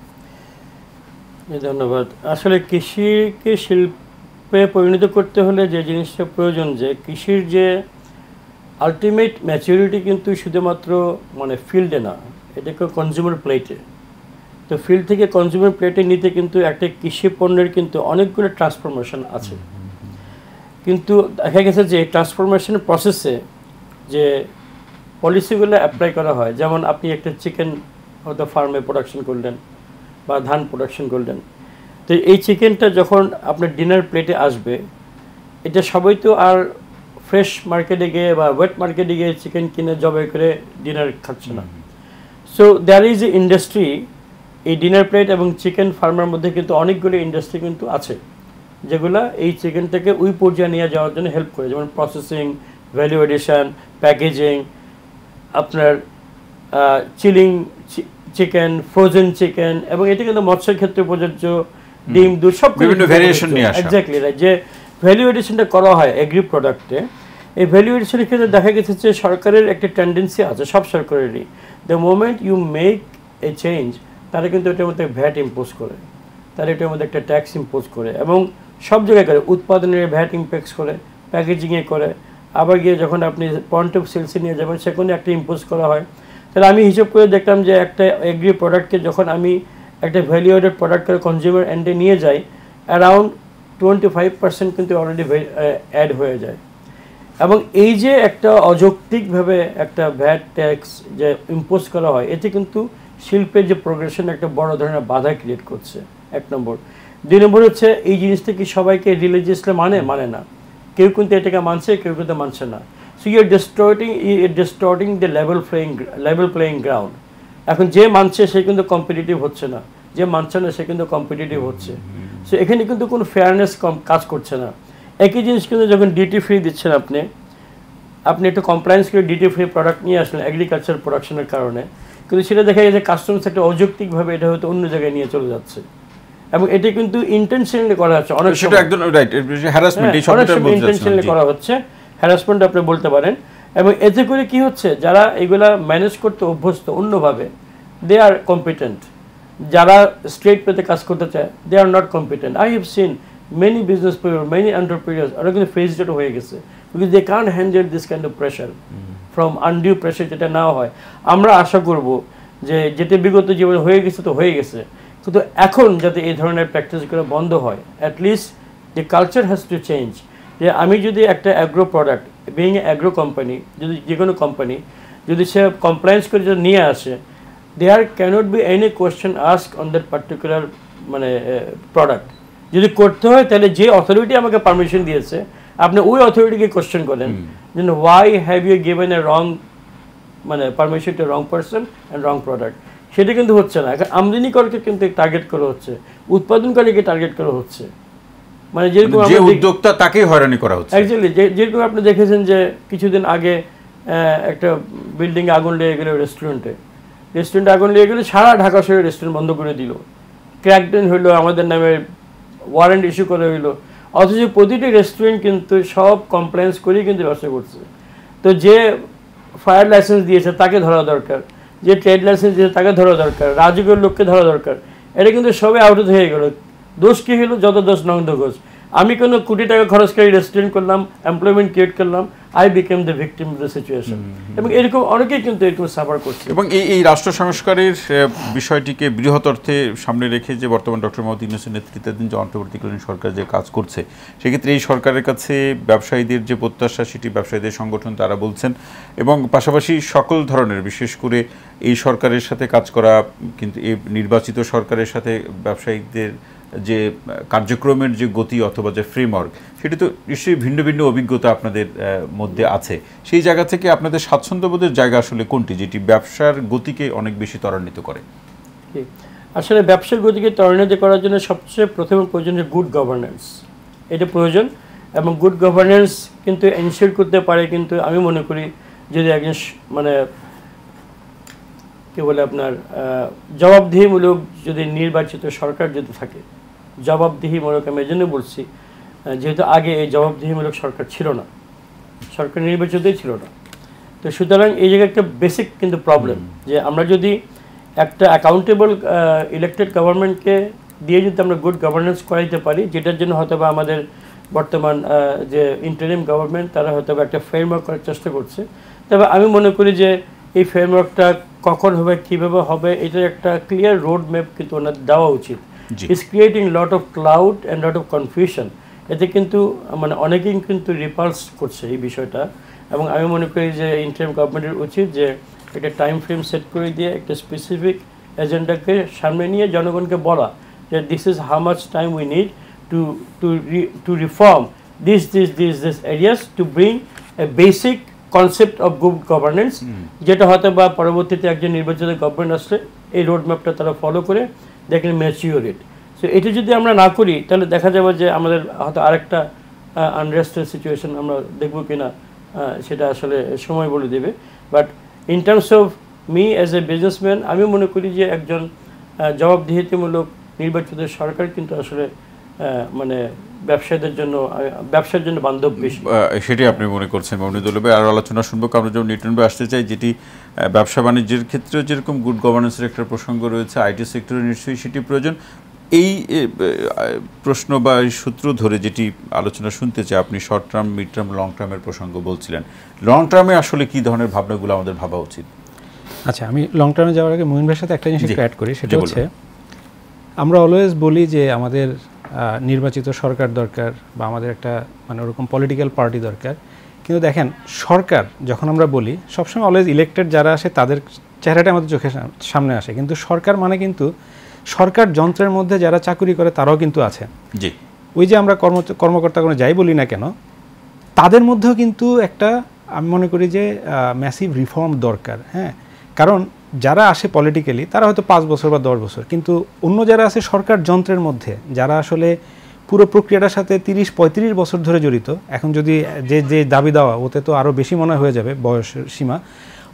ধন্যবাদ। আসলে কৃষিকে শিল্পে পরিণত করতে হলে যে জিনিসটা প্রয়োজন, যে কৃষির যে আলটিমেট ম্যাচুরিটি কিন্তু শুধুমাত্র মানে ফিল্ডে না, এটাকে কনজিউমার প্লেটে। তো ফিল্ড থেকে কনজিউমার প্লেটে নিতে কিন্তু একটা কৃষি পণ্যের কিন্তু অনেকগুলো ট্রান্সফরমেশন আছে। কিন্তু দেখা গেছে যে ট্রান্সফরমেশন প্রসেসে যে পলিসিগুলো অ্যাপ্লাই করা হয়, যেমন আপনি একটা চিকেন হয়তো ফার্মে প্রোডাকশন করলেন বা ধান প্রোডাকশন করলেন, তো এই চিকেনটা যখন আপনার ডিনার প্লেটে আসবে, এটা সবাই তো আর ফ্রেশ মার্কেটে গিয়ে বা ওয়েট মার্কেটে গিয়ে চিকেন কিনে জবাই করে ডিনার খাচ্ছে না। So there is a industry, এই ডিনার প্লেট এবং চিকেন ফার্মের মধ্যে কিন্তু অনেকগুলো ইন্ডাস্ট্রি কিন্তু আছে, যেগুলো এই চিকেনটাকে ওই পর্যায়ে নিয়ে যাওয়ার জন্য হেল্প করে, যেমন প্রসেসিং, ভ্যালু এডিশন, প্যাকেজিং, আপনার চিলিং চিকেন, ফ্রোজেন চিকেন, এবং এটা কিন্তু মৎস্যের ক্ষেত্রে প্রযোজ্য, ডিম, দুধ, সব বিভিন্ন ভ্যারিয়েশন নিয়ে আসা। Exactly right. যে ভ্যালু এডিশনটা করা হয় এগ্রি প্রোডাক্টে, এই ভ্যালু এডিশনের ক্ষেত্রে দেখা গেছে যে সরকারের একটা টেন্ডেন্সি আছে, সব সরকারেরই, the moment you make a change, তারা কিন্তু এটার মধ্যে ভ্যাট ইম্পোজ করে, তারা এটার মধ্যে একটা ট্যাক্স ইম্পোজ করে, এবং সব জায়গায় করে, উৎপাদনের ভ্যাট ইম্পেক্স করে, প্যাকেজিংয়ে করে, আবার গিয়ে যখন আপনি পয়েন্ট অফ সেলসে নিয়ে যাবেন সেখানে একটা ইম্পোজ করা হয়। তাহলে আমি হিসাব করে দেখলাম যে একটা এগ্রি প্রোডাক্টকে যখন আমি একটা ভ্যালু এডেড প্রোডাক্ট করে কনজিউমার এন্ডে নিয়ে যাই, অ্যারাউন্ড 25% কিন্তু অলরেডি অ্যাড হয়ে যায়। এবং এই যে একটা অযৌক্তিকভাবে একটা ভ্যাট ট্যাক্স যে ইম্পোজ করা হয়, এতে কিন্তু শিল্পের যে প্রোগ্রেশন একটা বড় ধরনের বাধা ক্রিয়েট করছে, 1 নম্বর। 2 নম্বর হচ্ছে এই জিনিসটা কি সবাইকে রিলিজিয়াসলি মানে না, কেউ কিন্তু এটাকে মানছে, কেউ কিন্তু মানছে না। So you are distorting the level playing ground. এখন যে মানছে সে কিন্তু কম্পিটিটিভ হচ্ছে না, যে মানছে না সে কিন্তু কম্পিটিটিভ হচ্ছে। সো এখানে কিন্তু কোনো ফেয়ারনেস কাজ করছে না। একই জিনিস কিন্তু যখন ডিউটি ফ্রি দিচ্ছেন আপনি একটু কমপ্লায়েন্স করে ডিউটি ফ্রি প্রোডাক্ট নিয়ে আসলেন এগ্রিকালচার প্রোডাকশনের কারণে, কিন্তু সেটা দেখা যায় যে কাস্টমার্স একটা অযৌক্তিকভাবে এটা হয়তো অন্য জায়গায় নিয়ে চলে যাচ্ছে, এবং এটা কিন্তু ইন্টেনশনালি করা হচ্ছে। অনেক সময় একদম রাইট, হ্যারাসমেন্ট, এই শব্দটা ইন্টেনশনালি করা হচ্ছে, হ্যারাসমেন্ট আপনি বলতে পারেন। এবং এতে করে কি হচ্ছে, যারা এগুলা ম্যানেজ করতে অভ্যস্ত অন্যভাবে, দে আর কম্পিটেন্ট। যারা স্ট্রেট পেতে কাজ করতে চায়, they are not competent. I have seen many business people, many entrepreneurs, ওরা কিন্তু ফ্রেস্ট্রেটেড হয়ে গেছে, because they can't handle this kind of pressure from undue pressure, যেটা না হয়। আমরা আশা করব যে যেটা বিগত জীবনে হয়ে গেছে তো হয়ে গেছে, কিন্তু এখন যাতে এই ধরনের প্র্যাকটিসগুলো বন্ধ হয়, at least the culture has to change. যে আমি যদি একটা agro product, being a agro company, যদি যে কোনো কোম্পানি যদি সে কমপ্লায়েন্স করে যদি নিয়ে আসে, there cannot be any question asked on that particular মানে প্রোডাক্ট। যদি করতে হয় তাহলে যে অথরিটি আমাকে পারমিশন দিয়েছে, আপনি ওই অথরিটিকে কোশ্চেন করেন যে why have you given a রং মানে permission to wrong person and wrong product. সেটা কিন্তু হচ্ছে না। এখন আমদানিকারকে কিন্তু টার্গেট করা হচ্ছে, উৎপাদনকারীকে টার্গেট করা হচ্ছে। মানে যেরকম যে উদ্যোক্তা তাকেই হয়রানি করা হচ্ছে। অ্যাকচুয়ালি যেরকম আপনি দেখেছেন যে কিছুদিন আগে একটা বিল্ডিংয়ে আগুন লেগে গেল, রেস্টুরেন্টে আগুন লেগে গেলে সারা ঢাকা শহরে রেস্টুরেন্ট বন্ধ করে দিল, ক্র্যাকডাউন হইলো, আমাদের নামে ওয়ারেন্ট ইস্যু করা হইলো। অথচ প্রতিটি রেস্টুরেন্ট কিন্তু সব কমপ্লেন্স করেই কিন্তু ব্যবসা করছে। তো যে ফায়ার লাইসেন্স দিয়েছে তাকে ধরা দরকার, যে ট্রেড লাইসেন্স দিয়েছে তাকে ধরা দরকার, রাজুকের লোককে ধরা দরকার। এটা কিন্তু সবে আউট হয়ে গেল। দোষ কী হলো? যত দোষ নন্দ ঘোষ। আমি কোনো কোটি টাকা খরচ করে রেস্টুরেন্ট করলাম, এমপ্লয়মেন্ট ক্রিয়েট করলাম, I became the victim of the situation. এবং এরকম অনেকেই কিন্তু এরকম সাফার করছে। এবং এই রাষ্ট্র সংস্কারের বিষয়টিকে বৃহৎ অর্থে সামনে রেখে যে বর্তমান ডক্টর মোহাম্মদ ইউনূসের নেতৃত্বাধীন যে অন্তর্বর্তীকালীন সরকার যে কাজ করছে, সেক্ষেত্রে এই সরকারের কাছে ব্যবসায়ীদের যে প্রত্যাশা, সেটি ব্যবসায়ীদের সংগঠন তারা বলছেন, এবং পাশাপাশি সকল ধরনের, বিশেষ করে এই সরকারের সাথে কাজ করা, কিন্তু এই নির্বাচিত সরকারের সাথে ব্যবসায়ীদের যে কার্যক্রমের যে গতি অথবা যে ফ্রেমওয়ার্ক, সেটি তো নিশ্চয়ই ভিন্ন ভিন্ন অভিজ্ঞতা আপনাদের মধ্যে আছে। সেই জায়গা থেকে আপনাদের স্বাচ্ছন্দ্যবোধের জায়গা আসলে কোনটি, যেটি ব্যবসার গতিকে অনেক বেশি ত্বরান্বিত করে? আসলে ব্যবসার গতিকে ত্বরান্বিত করার জন্য সবচেয়ে প্রথমে প্রয়োজন গুড গভর্নেন্স, এটা প্রয়োজন। এবং গুড গভর্নেন্স কিন্তু এনশিওর করতে পারে, কিন্তু আমি মনে করি যদি একজন মানে কি বলে আপনার জবাবদিহিমূলক যদি নির্বাচিত সরকার যদি থাকে, জবাবদিহিমূলক আমি এই জন্য বলছি যেহেতু আগে এই জবাবদিহিমূলক সরকার ছিল না, সরকার নির্বাচিতই ছিল না। তো সুতরাং এই জায়গায় একটা বেসিক কিন্তু প্রবলেম, যে আমরা যদি একটা অ্যাকাউন্টেবল ইলেক্টেড গভর্নমেন্টকে দিয়ে যদি আমরা গুড গভর্নেন্স করাইতে পারি, যেটার জন্য হয়তো বা আমাদের বর্তমান যে ইন্টারিম গভর্নমেন্ট তারা হয়তো একটা ফ্রেমওয়ার্ক করার চেষ্টা করছে। তবে আমি মনে করি যে এই ফ্রেমওয়ার্কটা কখন হবে, কীভাবে হবে, এটার একটা ক্লিয়ার রোড ম্যাপ কিন্তু ওনার দেওয়া উচিত। It's creating lot of cloud and lot of confusion. এতে কিন্তু মানে অনেকেই কিন্তু রিপালস করছে এই বিষয়টা। এবং আমি মনে করি যে ইন্টারিম গভর্নমেন্টের উচিত যে একটা টাইম ফ্রেম সেট করে দিয়ে একটা স্পেসিফিক এজেন্ডাকে সামনে নিয়ে জনগণকে বলা যে this is how much time we need to reform this areas to bring a basic concept of good governance, যেটা হয়তো বা পরবর্তীতে একজন নির্বাচিত গভর্নমেন্ট আসলে এই রোড ম্যাপটা তারা ফলো করে দেখেন ম্যাচিওর ইট। সো এটা যদি আমরা না করি তাহলে দেখা যাবে যে আমাদের হয়তো আরেকটা আনরেস্টেড সিচুয়েশন আমরা দেখব কিনা সেটা আসলে সময় বলে দেবে। But in terms of me as a businessman, আমি মনে করি যে একজন জবাবদিহিতামূলক নির্বাচিত সরকার কিন্তু আসলে মানে ব্যবসায়ীদের জন্য, ব্যবসার জন্য বান্ধব বেশি, সেটি আপনি মনে করছেন। মনিদুল ভাই, আরও আলোচনা শুনবো, কারণ যেমন নিউটন ভাই আসতে চাই, যেটি ব্যবসা বাণিজ্যের ক্ষেত্রেও যেরকম গুড গভর্নেন্সের একটা প্রসঙ্গ রয়েছে, আইটি সেক্টরে নিশ্চয়ই সেটি প্রয়োজন। এই প্রশ্ন বা এই সূত্র ধরে যেটি আলোচনা শুনতে চাই, আপনি short term, mid term, long টার্মের প্রসঙ্গ বলছিলেন। লং টার্মে আসলে কী ধরনের ভাবনাগুলো আমাদের ভাবা উচিত? আচ্ছা, আমি লং টার্মে যাওয়ার আগে মহিন ভাইয়ের সাথে একটা জিনিস অ্যাড করি, সেটা হচ্ছে আমরা অলওয়েজ বলি যে আমাদের নির্বাচিত সরকার দরকার বা আমাদের একটা মানে ওরকম পলিটিক্যাল পার্টি দরকার। কিন্তু দেখেন, সরকার যখন আমরা বলি সবসময় অলওয়েজ ইলেক্টেড যারা আসে তাদের চেহারাটা আমাদের চোখের সামনে আসে, কিন্তু সরকার মানে কিন্তু সরকার যন্ত্রের মধ্যে যারা চাকুরি করে তারাও কিন্তু আছে। জি, ওই যে আমরা কর্মকর্তা কোনো যাই বলি না কেন, তাদের মধ্যেও কিন্তু একটা আমি মনে করি যে ম্যাসিভ রিফর্ম দরকার। হ্যাঁ, কারণ যারা আসে পলিটিক্যালি তারা হয়তো 5 বছর বা 10 বছর, কিন্তু অন্য যারা আছে সরকার যন্ত্রের মধ্যে, যারা আসলে পুরো প্রক্রিয়াটার সাথে 30-35 বছর ধরে জড়িত, এখন যদি যে দাবি দেওয়া ওতে তো আরও বেশি মনে হয়ে যাবে বয়স সীমা,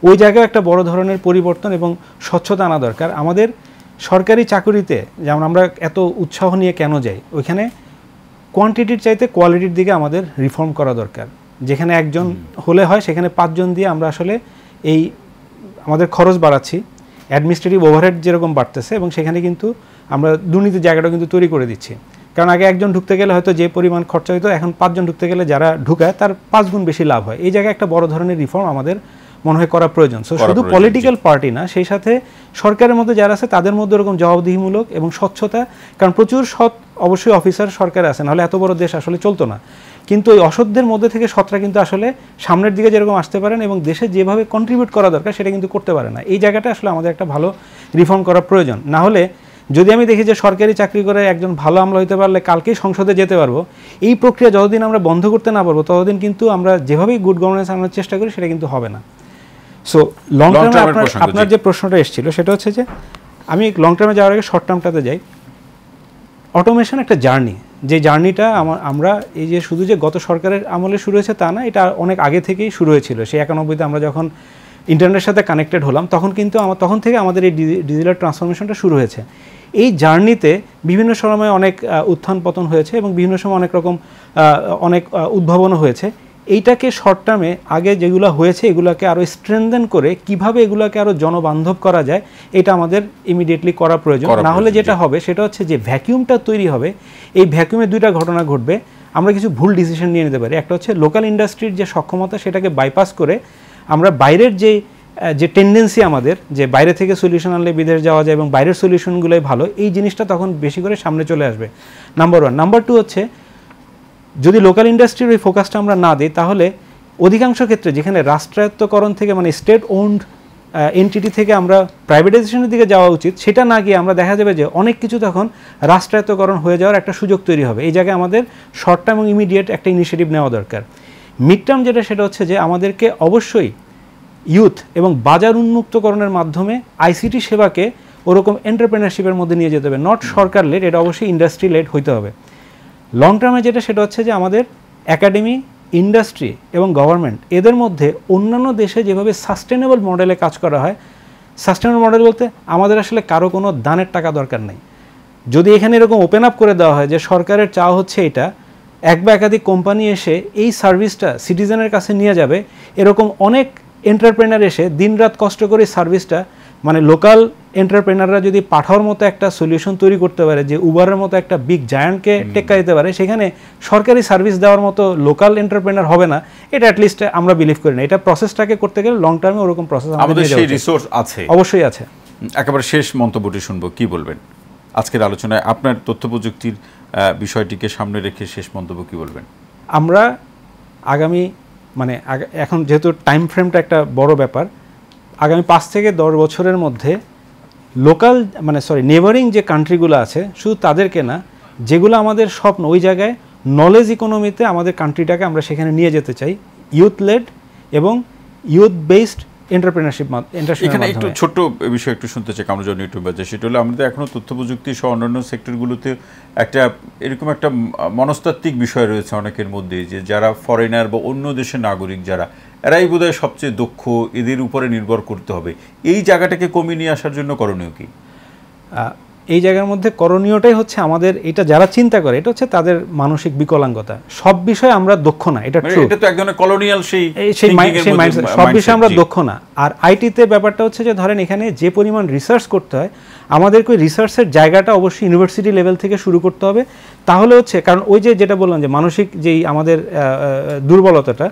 ওই জায়গায় একটা বড় ধরনের পরিবর্তন এবং স্বচ্ছতা আনা দরকার। আমাদের সরকারি চাকুরিতে যেমন আমরা এত উৎসাহ নিয়ে কেন যাই, ওইখানে কোয়ান্টিটির চাইতে কোয়ালিটির দিকে আমাদের রিফর্ম করা দরকার। যেখানে একজন হলে হয় সেখানে 5 জন দিয়ে আমরা আসলে এই আমাদের খরচ বাড়াচ্ছি, অ্যাডমিনিস্ট্রেটিভ ওভারহেড যেরকম বাড়তেছে, এবং সেখানে কিন্তু আমরা দুর্নীতির জায়গাটা কিন্তু তৈরি করে দিচ্ছি। কারণ আগে একজন ঢুকতে গেলে হয়তো যে পরিমাণ খরচা হতো, এখন 5 জন ঢুকতে গেলে যারা ঢুকায় তার 5 গুণ বেশি লাভ হয়। এই জায়গায় একটা বড় ধরনের রিফর্ম আমাদের মনে হয় করা প্রয়োজন। সো শুধু পলিটিক্যাল পার্টি না, সেই সাথে সরকারের মধ্যে যারা আছে তাদের মধ্যে এরকম জবাবদিহিমূলক এবং স্বচ্ছতা, কারণ প্রচুর সৎ অবশ্যই অফিসার সরকারে আছে, নাহলে এত বড় দেশ আসলে চলতো না। কিন্তু ওই অসৎদের মধ্যে থেকে সৎরা কিন্তু আসলে সামনের দিকে যেরকম আসতে পারেন এবং দেশে যেভাবে কন্ট্রিবিউট করা দরকার সেটা কিন্তু করতে পারে না। এই জায়গাটা আসলে আমাদের একটা ভালো রিফর্ম করা প্রয়োজন। না হলে যদি আমি দেখি যে সরকারি চাকরি করে একজন ভালো আমলা হতে পারলে কালকেই সংসদে যেতে পারবো, এই প্রক্রিয়া যতদিন আমরা বন্ধ করতে না পারবো ততদিন কিন্তু আমরা যেভাবেই গুড গভর্নেন্স আনার চেষ্টা করি সেটা কিন্তু হবে না। সো লং টার্মে আপনার যে প্রশ্নটা এসেছিল সেটা হচ্ছে যে আমি লং টার্মে যাওয়ার আগে শর্ট টার্মটাতে যাই। অটোমেশন একটা জার্নি, যে জার্নিটা আমরা এই যে শুধু যে গত সরকারের আমলে শুরু হয়েছে তা না, এটা অনেক আগে থেকেই শুরু হয়েছিল। সেই 91-তে আমরা যখন ইন্টারনেটের সাথে কানেক্টেড হলাম তখন কিন্তু তখন থেকে আমাদের এই ডিজিটাল ট্রান্সফরমেশনটা শুরু হয়েছে। এই জার্নিতে বিভিন্ন সময় অনেক উত্থান পতন হয়েছে এবং বিভিন্ন সময় অনেক রকম অনেক উদ্ভাবনও হয়েছে। এইটাকে শর্ট টার্মে আগে যেগুলো হয়েছে এগুলোকে আরও স্ট্রেনদেন করে কিভাবে এগুলোকে আরও জনবান্ধব করা যায় এটা আমাদের ইমিডিয়েটলি করা প্রয়োজন। না হলে যেটা হবে সেটা হচ্ছে যে ভ্যাকিউমটা তৈরি হবে, এই ভ্যাকিউমে 2টা ঘটনা ঘটবে। আমরা কিছু ভুল ডিসিশন নিয়ে নিতে পারি। একটা হচ্ছে লোকাল ইন্ডাস্ট্রির যে সক্ষমতা সেটাকে বাইপাস করে আমরা বাইরের যে টেন্ডেন্সি আমাদের, যে বাইরে থেকে সলিউশন আনলে বিদেশ যাওয়া যায় এবং বাইরের সলিউশনগুলোই ভালো, এই জিনিসটা তখন বেশি করে সামনে চলে আসবে, নাম্বার 1। নাম্বার 2 হচ্ছে যদি লোকাল ইন্ডাস্ট্রির ওই ফোকাসটা আমরা না দিই তাহলে অধিকাংশ ক্ষেত্রে যেখানে রাষ্ট্রায়ত্তকরণ থেকে মানে স্টেট ওন্ড এন্টিটি থেকে আমরা প্রাইভেটাইজেশনের দিকে যাওয়া উচিত, সেটা না গিয়ে আমরা দেখা যাবে যে অনেক কিছু তখন রাষ্ট্রায়ত্তকরণ হয়ে যাওয়ার একটা সুযোগ তৈরি হবে। এই জায়গায় আমাদের শর্ট টার্ম এবং ইমিডিয়েট একটা ইনিশিয়েটিভ নেওয়া দরকার। মিড টার্ম যেটা সেটা হচ্ছে যে আমাদেরকে অবশ্যই ইউথ এবং বাজার উন্মুক্তকরণের মাধ্যমে আইসিটি সেবাকে ওরকম এন্টারপ্রেনারশিপের মধ্যে নিয়ে যেতে হবে, নট সরকার লেড, এটা অবশ্যই ইন্ডাস্ট্রি লেড হইতে হবে। লং টার্মে যেটা সেটা হচ্ছে যে আমাদের একাডেমি, ইন্ডাস্ট্রি এবং গভর্নমেন্ট এদের মধ্যে অন্যান্য দেশে যেভাবে সাস্টেনেবল মডেলে কাজ করা হয়, সাস্টেনেবল মডেল বলতে আমাদের আসলে কারো কোনো দানের টাকা দরকার নেই। যদি এখানে এরকম ওপেন আপ করে দেওয়া হয় যে সরকারের চাওয়া হচ্ছে এটা, এক বা একাধিক কোম্পানি এসে এই সার্ভিসটা সিটিজেনের কাছে নিয়ে যাবে, এরকম অনেক এন্টারপ্রেনার এসে দিনরাত কষ্ট করে সার্ভিসটা মানে লোকাল এন্টারপ্রেনাররা যদি পাঠাওয়ার মতো একটা সলিউশন তৈরি করতে পারে, যে উবারের মতো একটা বিগ জায়ান্টকে টেক্কা দিতে পারে, সেখানে সরকারি সার্ভিস দেওয়ার মতো লোকাল এন্টারপ্রেনার হবে না, এটা অ্যাটলিস্ট আমরা বিলিভ করি না। এটা প্রসেসটাকে করতে গেলে লং টার্মে ওরকম প্রসেস আমাদের সেই রিসোর্স আছে, অবশ্যই আছে। একেবারে শেষ মন্তব্যটি শুনবো, কি বলবেন আজকের আলোচনায় আপনার তথ্য প্রযুক্তির বিষয়টিকে সামনে রেখে শেষ মন্তব্য কি বলবেন? আমরা আগামী মানে এখন যেহেতু টাইম ফ্রেমটা একটা বড় ব্যাপার, আগামী 5 থেকে 10 বছরের মধ্যে লোকাল নেবারিং যে কান্ট্রিগুলো আছে শুধু তাদেরকে না, যেগুলো আমাদের স্বপ্ন ওই জায়গায় নলেজ ইকোনমিতে আমাদের কান্ট্রিটাকে আমরা সেখানে নিয়ে যেতে চাই, ইউথ লেড এবং ইউথ বেসড এন্টারপ্রেনারশিপ। এখানে একটু ছোট্ট বিষয় একটু শুনতে চাই কামরুজ্জামান ইউটিউব বাজে, সেটা হলো আমাদের এখনও তথ্য প্রযুক্তি সহ অন্যান্য সেক্টরগুলোতে একটা এরকম একটা মনস্তাত্ত্বিক বিষয় রয়েছে অনেকের মধ্যে, যে যারা ফরেনার বা অন্য দেশের নাগরিক যারা, এরাই বোধহয় সবচেয়ে দক্ষ, এদের উপরে নির্ভর করতে হবে। এই জায়গাটাকে কমিয়ে নিয়ে আসার জন্য করণীয় কি? এই জায়গার মধ্যে করণীয়টাই হচ্ছে আমাদের, এটা যারা চিন্তা করে এটা হচ্ছে তাদের মানসিক বিকলাঙ্গতা। সব বিষয়ে আমরা দক্ষ না, এটা ট্রু, এটা তো এক ধরনের কলোনিয়াল সেই মাইন্ডসেট, সব বিষয়ে আমরা দক্ষ না। আর আইটিতে ব্যাপারটা হচ্ছে যে ধরেন এখানে যে পরিমাণ রিসার্চ করতে হয়, আমাদেরকে ওই রিসার্চের জায়গাটা অবশ্যই ইউনিভার্সিটি লেভেল থেকে শুরু করতে হবে। তাহলে হচ্ছে, কারণ ওই যেটা বললাম যে মানসিক যেই আমাদের দুর্বলতাটা,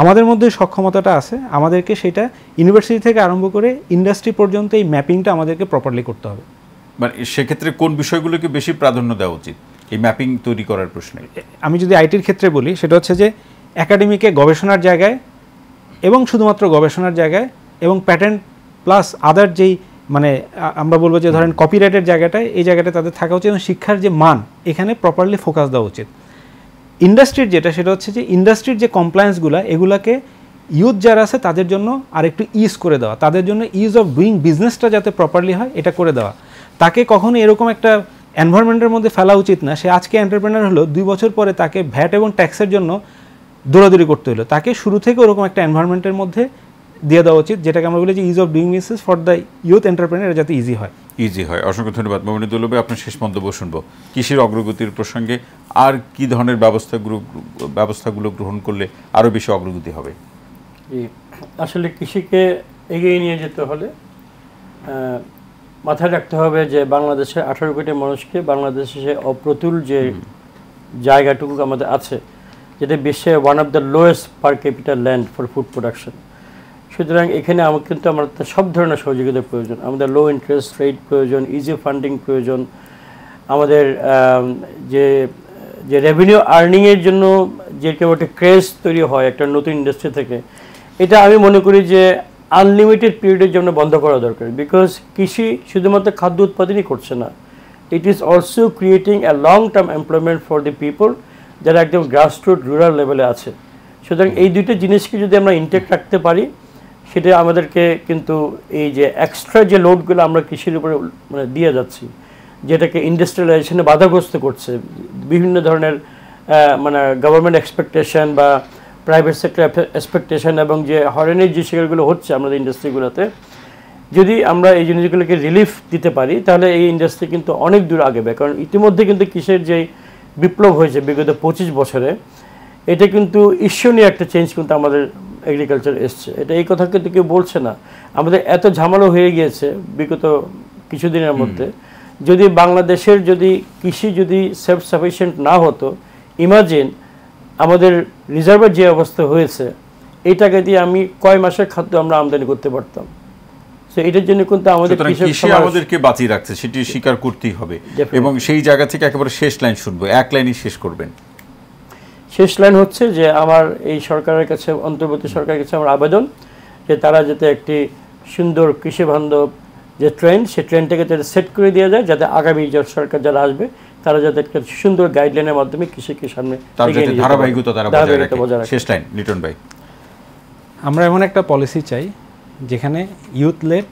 আমাদের মধ্যে সক্ষমতাটা আছে, আমাদেরকে সেটা ইউনিভার্সিটি থেকে আরম্ভ করে ইন্ডাস্ট্রি পর্যন্ত এই ম্যাপিংটা আমাদেরকে প্রপারলি করতে হবে। মানে সেক্ষেত্রে কোন বিষয়গুলোকে বেশি প্রাধান্য দেওয়া উচিত এই ম্যাপিং তৈরি করার প্রশ্নে? আমি যদি আইটির ক্ষেত্রে বলি সেটা হচ্ছে যে একাডেমিকে গবেষণার জায়গায় এবং শুধুমাত্র গবেষণার জায়গায় এবং প্যাটেন্ট প্লাস আদার যেই মানে আমরা বলবো যে ধরেন কপিরাইটের জায়গাটায় এই জায়গাটা তাদের থাকা উচিত এবং শিক্ষার যে মান এখানে প্রপারলি ফোকাস দেওয়া উচিত। ইন্ডাস্ট্রির যেটা সেটা হচ্ছে যে ইন্ডাস্ট্রির যে কমপ্লায়েন্সগুলো এগুলাকে ইউথ যারা আছে তাদের জন্য আর একটু ইজ করে দেওয়া, তাদের জন্য ইজ অফ ডুইং বিজনেসটা যাতে প্রপারলি হয় এটা করে দেওয়া। তাকে কখনো এরকম একটা এনভায়রনমেন্টের মধ্যে ফেলা উচিত না, সে আজকে এন্টারপ্রেনার হলো 2 বছর পরে তাকে ভ্যাট এবং ট্যাক্সের জন্য দৌড়াদৌড়ি করতে হলো। তাকে শুরু থেকে ওরকম একটা এনভায়রনমেন্টের মধ্যে দিয়ে দেওয়া উচিত যেটাকে আমরা বলি যে is of doing business for the youth entrepreneur, যাতে ইজি হয়। ইজি হয়। অসংখ্য ধন্যবাদ মোমিনুদ্দৌলা ভাই। আপনার শেষ মন্তব্য শুনবো। কৃষির অগ্রগতির প্রসঙ্গে আর কি ধরনের ব্যবস্থাগুলো গ্রহণ করলে আরও বেশি অগ্রগতি হবে? আসলে কৃষিকে এগিয়ে নিয়ে যেতে হলে মাথায় রাখতে হবে যে বাংলাদেশের 18 কোটি মানুষকে বাংলাদেশে অপ্রতুল যে জায়গাটুকু আমাদের আছে, যেটা বিশ্বে one of the lowest per capital land for food production. সুতরাং এখানে আমাদের সব ধরনের সহযোগিতার প্রয়োজন। আমাদের লো ইন্টারেস্ট রেট প্রয়োজন, ইজি ফান্ডিং প্রয়োজন, আমাদের যে রেভিনিউ আর্নিংয়ের জন্য যে কেউ একটা ক্রেজ তৈরি হয় একটা নতুন ইন্ডাস্ট্রি থেকে, এটা আমি মনে করি যে আনলিমিটেড পিরিয়ডের জন্য বন্ধ করা দরকার। বিকজ কৃষি শুধুমাত্র খাদ্য উৎপাদনই করছে না, it is also creating a long term employment for the people যারা একদম গ্রাসরুট রুরাল লেভেলে আছে। সুতরাং এই দুইটা জিনিসকে যদি আমরা ইনটেক্ট রাখতে পারি, সেটা আমাদেরকে কিন্তু এই যে এক্সট্রা যে লোডগুলো আমরা কৃষির উপরে মানে দিয়ে যাচ্ছি, যেটাকে ইন্ডাস্ট্রিয়ালাইজেশনে বাধাগ্রস্ত করছে, বিভিন্ন ধরনের মানে গভর্নমেন্ট এক্সপেকটেশন বা প্রাইভেট সেক্টর এক্সপেকটেশন এবং যে হরেনের যে শেয়ারগুলো হচ্ছে আমাদের ইন্ডাস্ট্রিগুলোতে, যদি আমরা এই জিনিসগুলোকে রিলিফ দিতে পারি তাহলে এই ইন্ডাস্ট্রি কিন্তু অনেক দূর আগেবে। কারণ ইতিমধ্যে কিন্তু কৃষির যে বিপ্লব হয়েছে বিগত 25 বছরে, এটা কিন্তু ঈশ্বনীয় একটা চেঞ্জ কিন্তু আমাদের এগ্রিকালচার এসছে। এটা এই কথা কিন্তু কেউ বলছে না। আমাদের এত ঝামেলা হয়ে গিয়েছে বিগত কিছুদিনের মধ্যে, যদি বাংলাদেশের যদি কৃষি যদি সেলফ সাফিসিয়েন্ট না হতো, ইমাজিন আমাদের রিজার্ভের যে অবস্থা হয়েছে, এই টাকা দিয়ে আমি কয় মাসের খাদ্য আমরা আমদানি করতে পারতাম। সো এটার জন্য কিন্তু আমাদের কৃষি আমাদেরকে বাঁচিয়ে রাখছে, সেটি স্বীকার করতেই হবে। এবং সেই জায়গা থেকে একেবারে শেষ লাইন শুনবো, এক লাইনই শেষ করবেন। শেষ লাইন হচ্ছে যে আমার এই সরকারের কাছে, অন্তর্বর্তী সরকারের কাছে আমার আবেদন যে তারা যাতে একটি সুন্দর কৃষি বান্ধব যে ট্রেন্ড, সেই ট্রেন্ডটাকে যাতে সেট করে দেওয়া যায়, যাতে আগামী যে সরকার যারা আসবে তারা যাতে একটা সুন্দর গাইডলাইনের মাধ্যমে কৃষিকে সামনে ধারাবাহিকতা বজায় রাখে। শেষ লাইন লিটন ভাই। আমরা এমন একটা পলিসি চাই যেখানে ইউথ লেড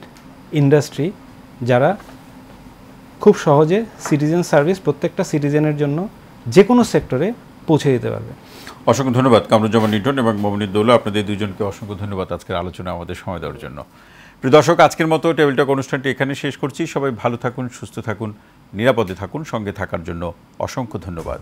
ইন্ডাস্ট্রি যারা খুব সহজে সিটিজেন সার্ভিস প্রত্যেকটা সিটিজেনের জন্য যে কোনো সেক্টরে পৌঁছে দিতে পারবে। অসংখ্য ধন্যবাদ কামরুজ্জামান লিটন এবং মোমিনুদ্দৌলা, আপনাদের দুইজনকে অসংখ্য ধন্যবাদ আজকের আলোচনা আমাদের সময় দেওয়ার জন্য। প্রিয় দর্শক, আজকের মতো টেবিল টক অনুষ্ঠানটি এখানে শেষ করছি। সবাই ভালো থাকুন, সুস্থ থাকুন, নিরাপদে থাকুন। সঙ্গে থাকার জন্য অসংখ্য ধন্যবাদ।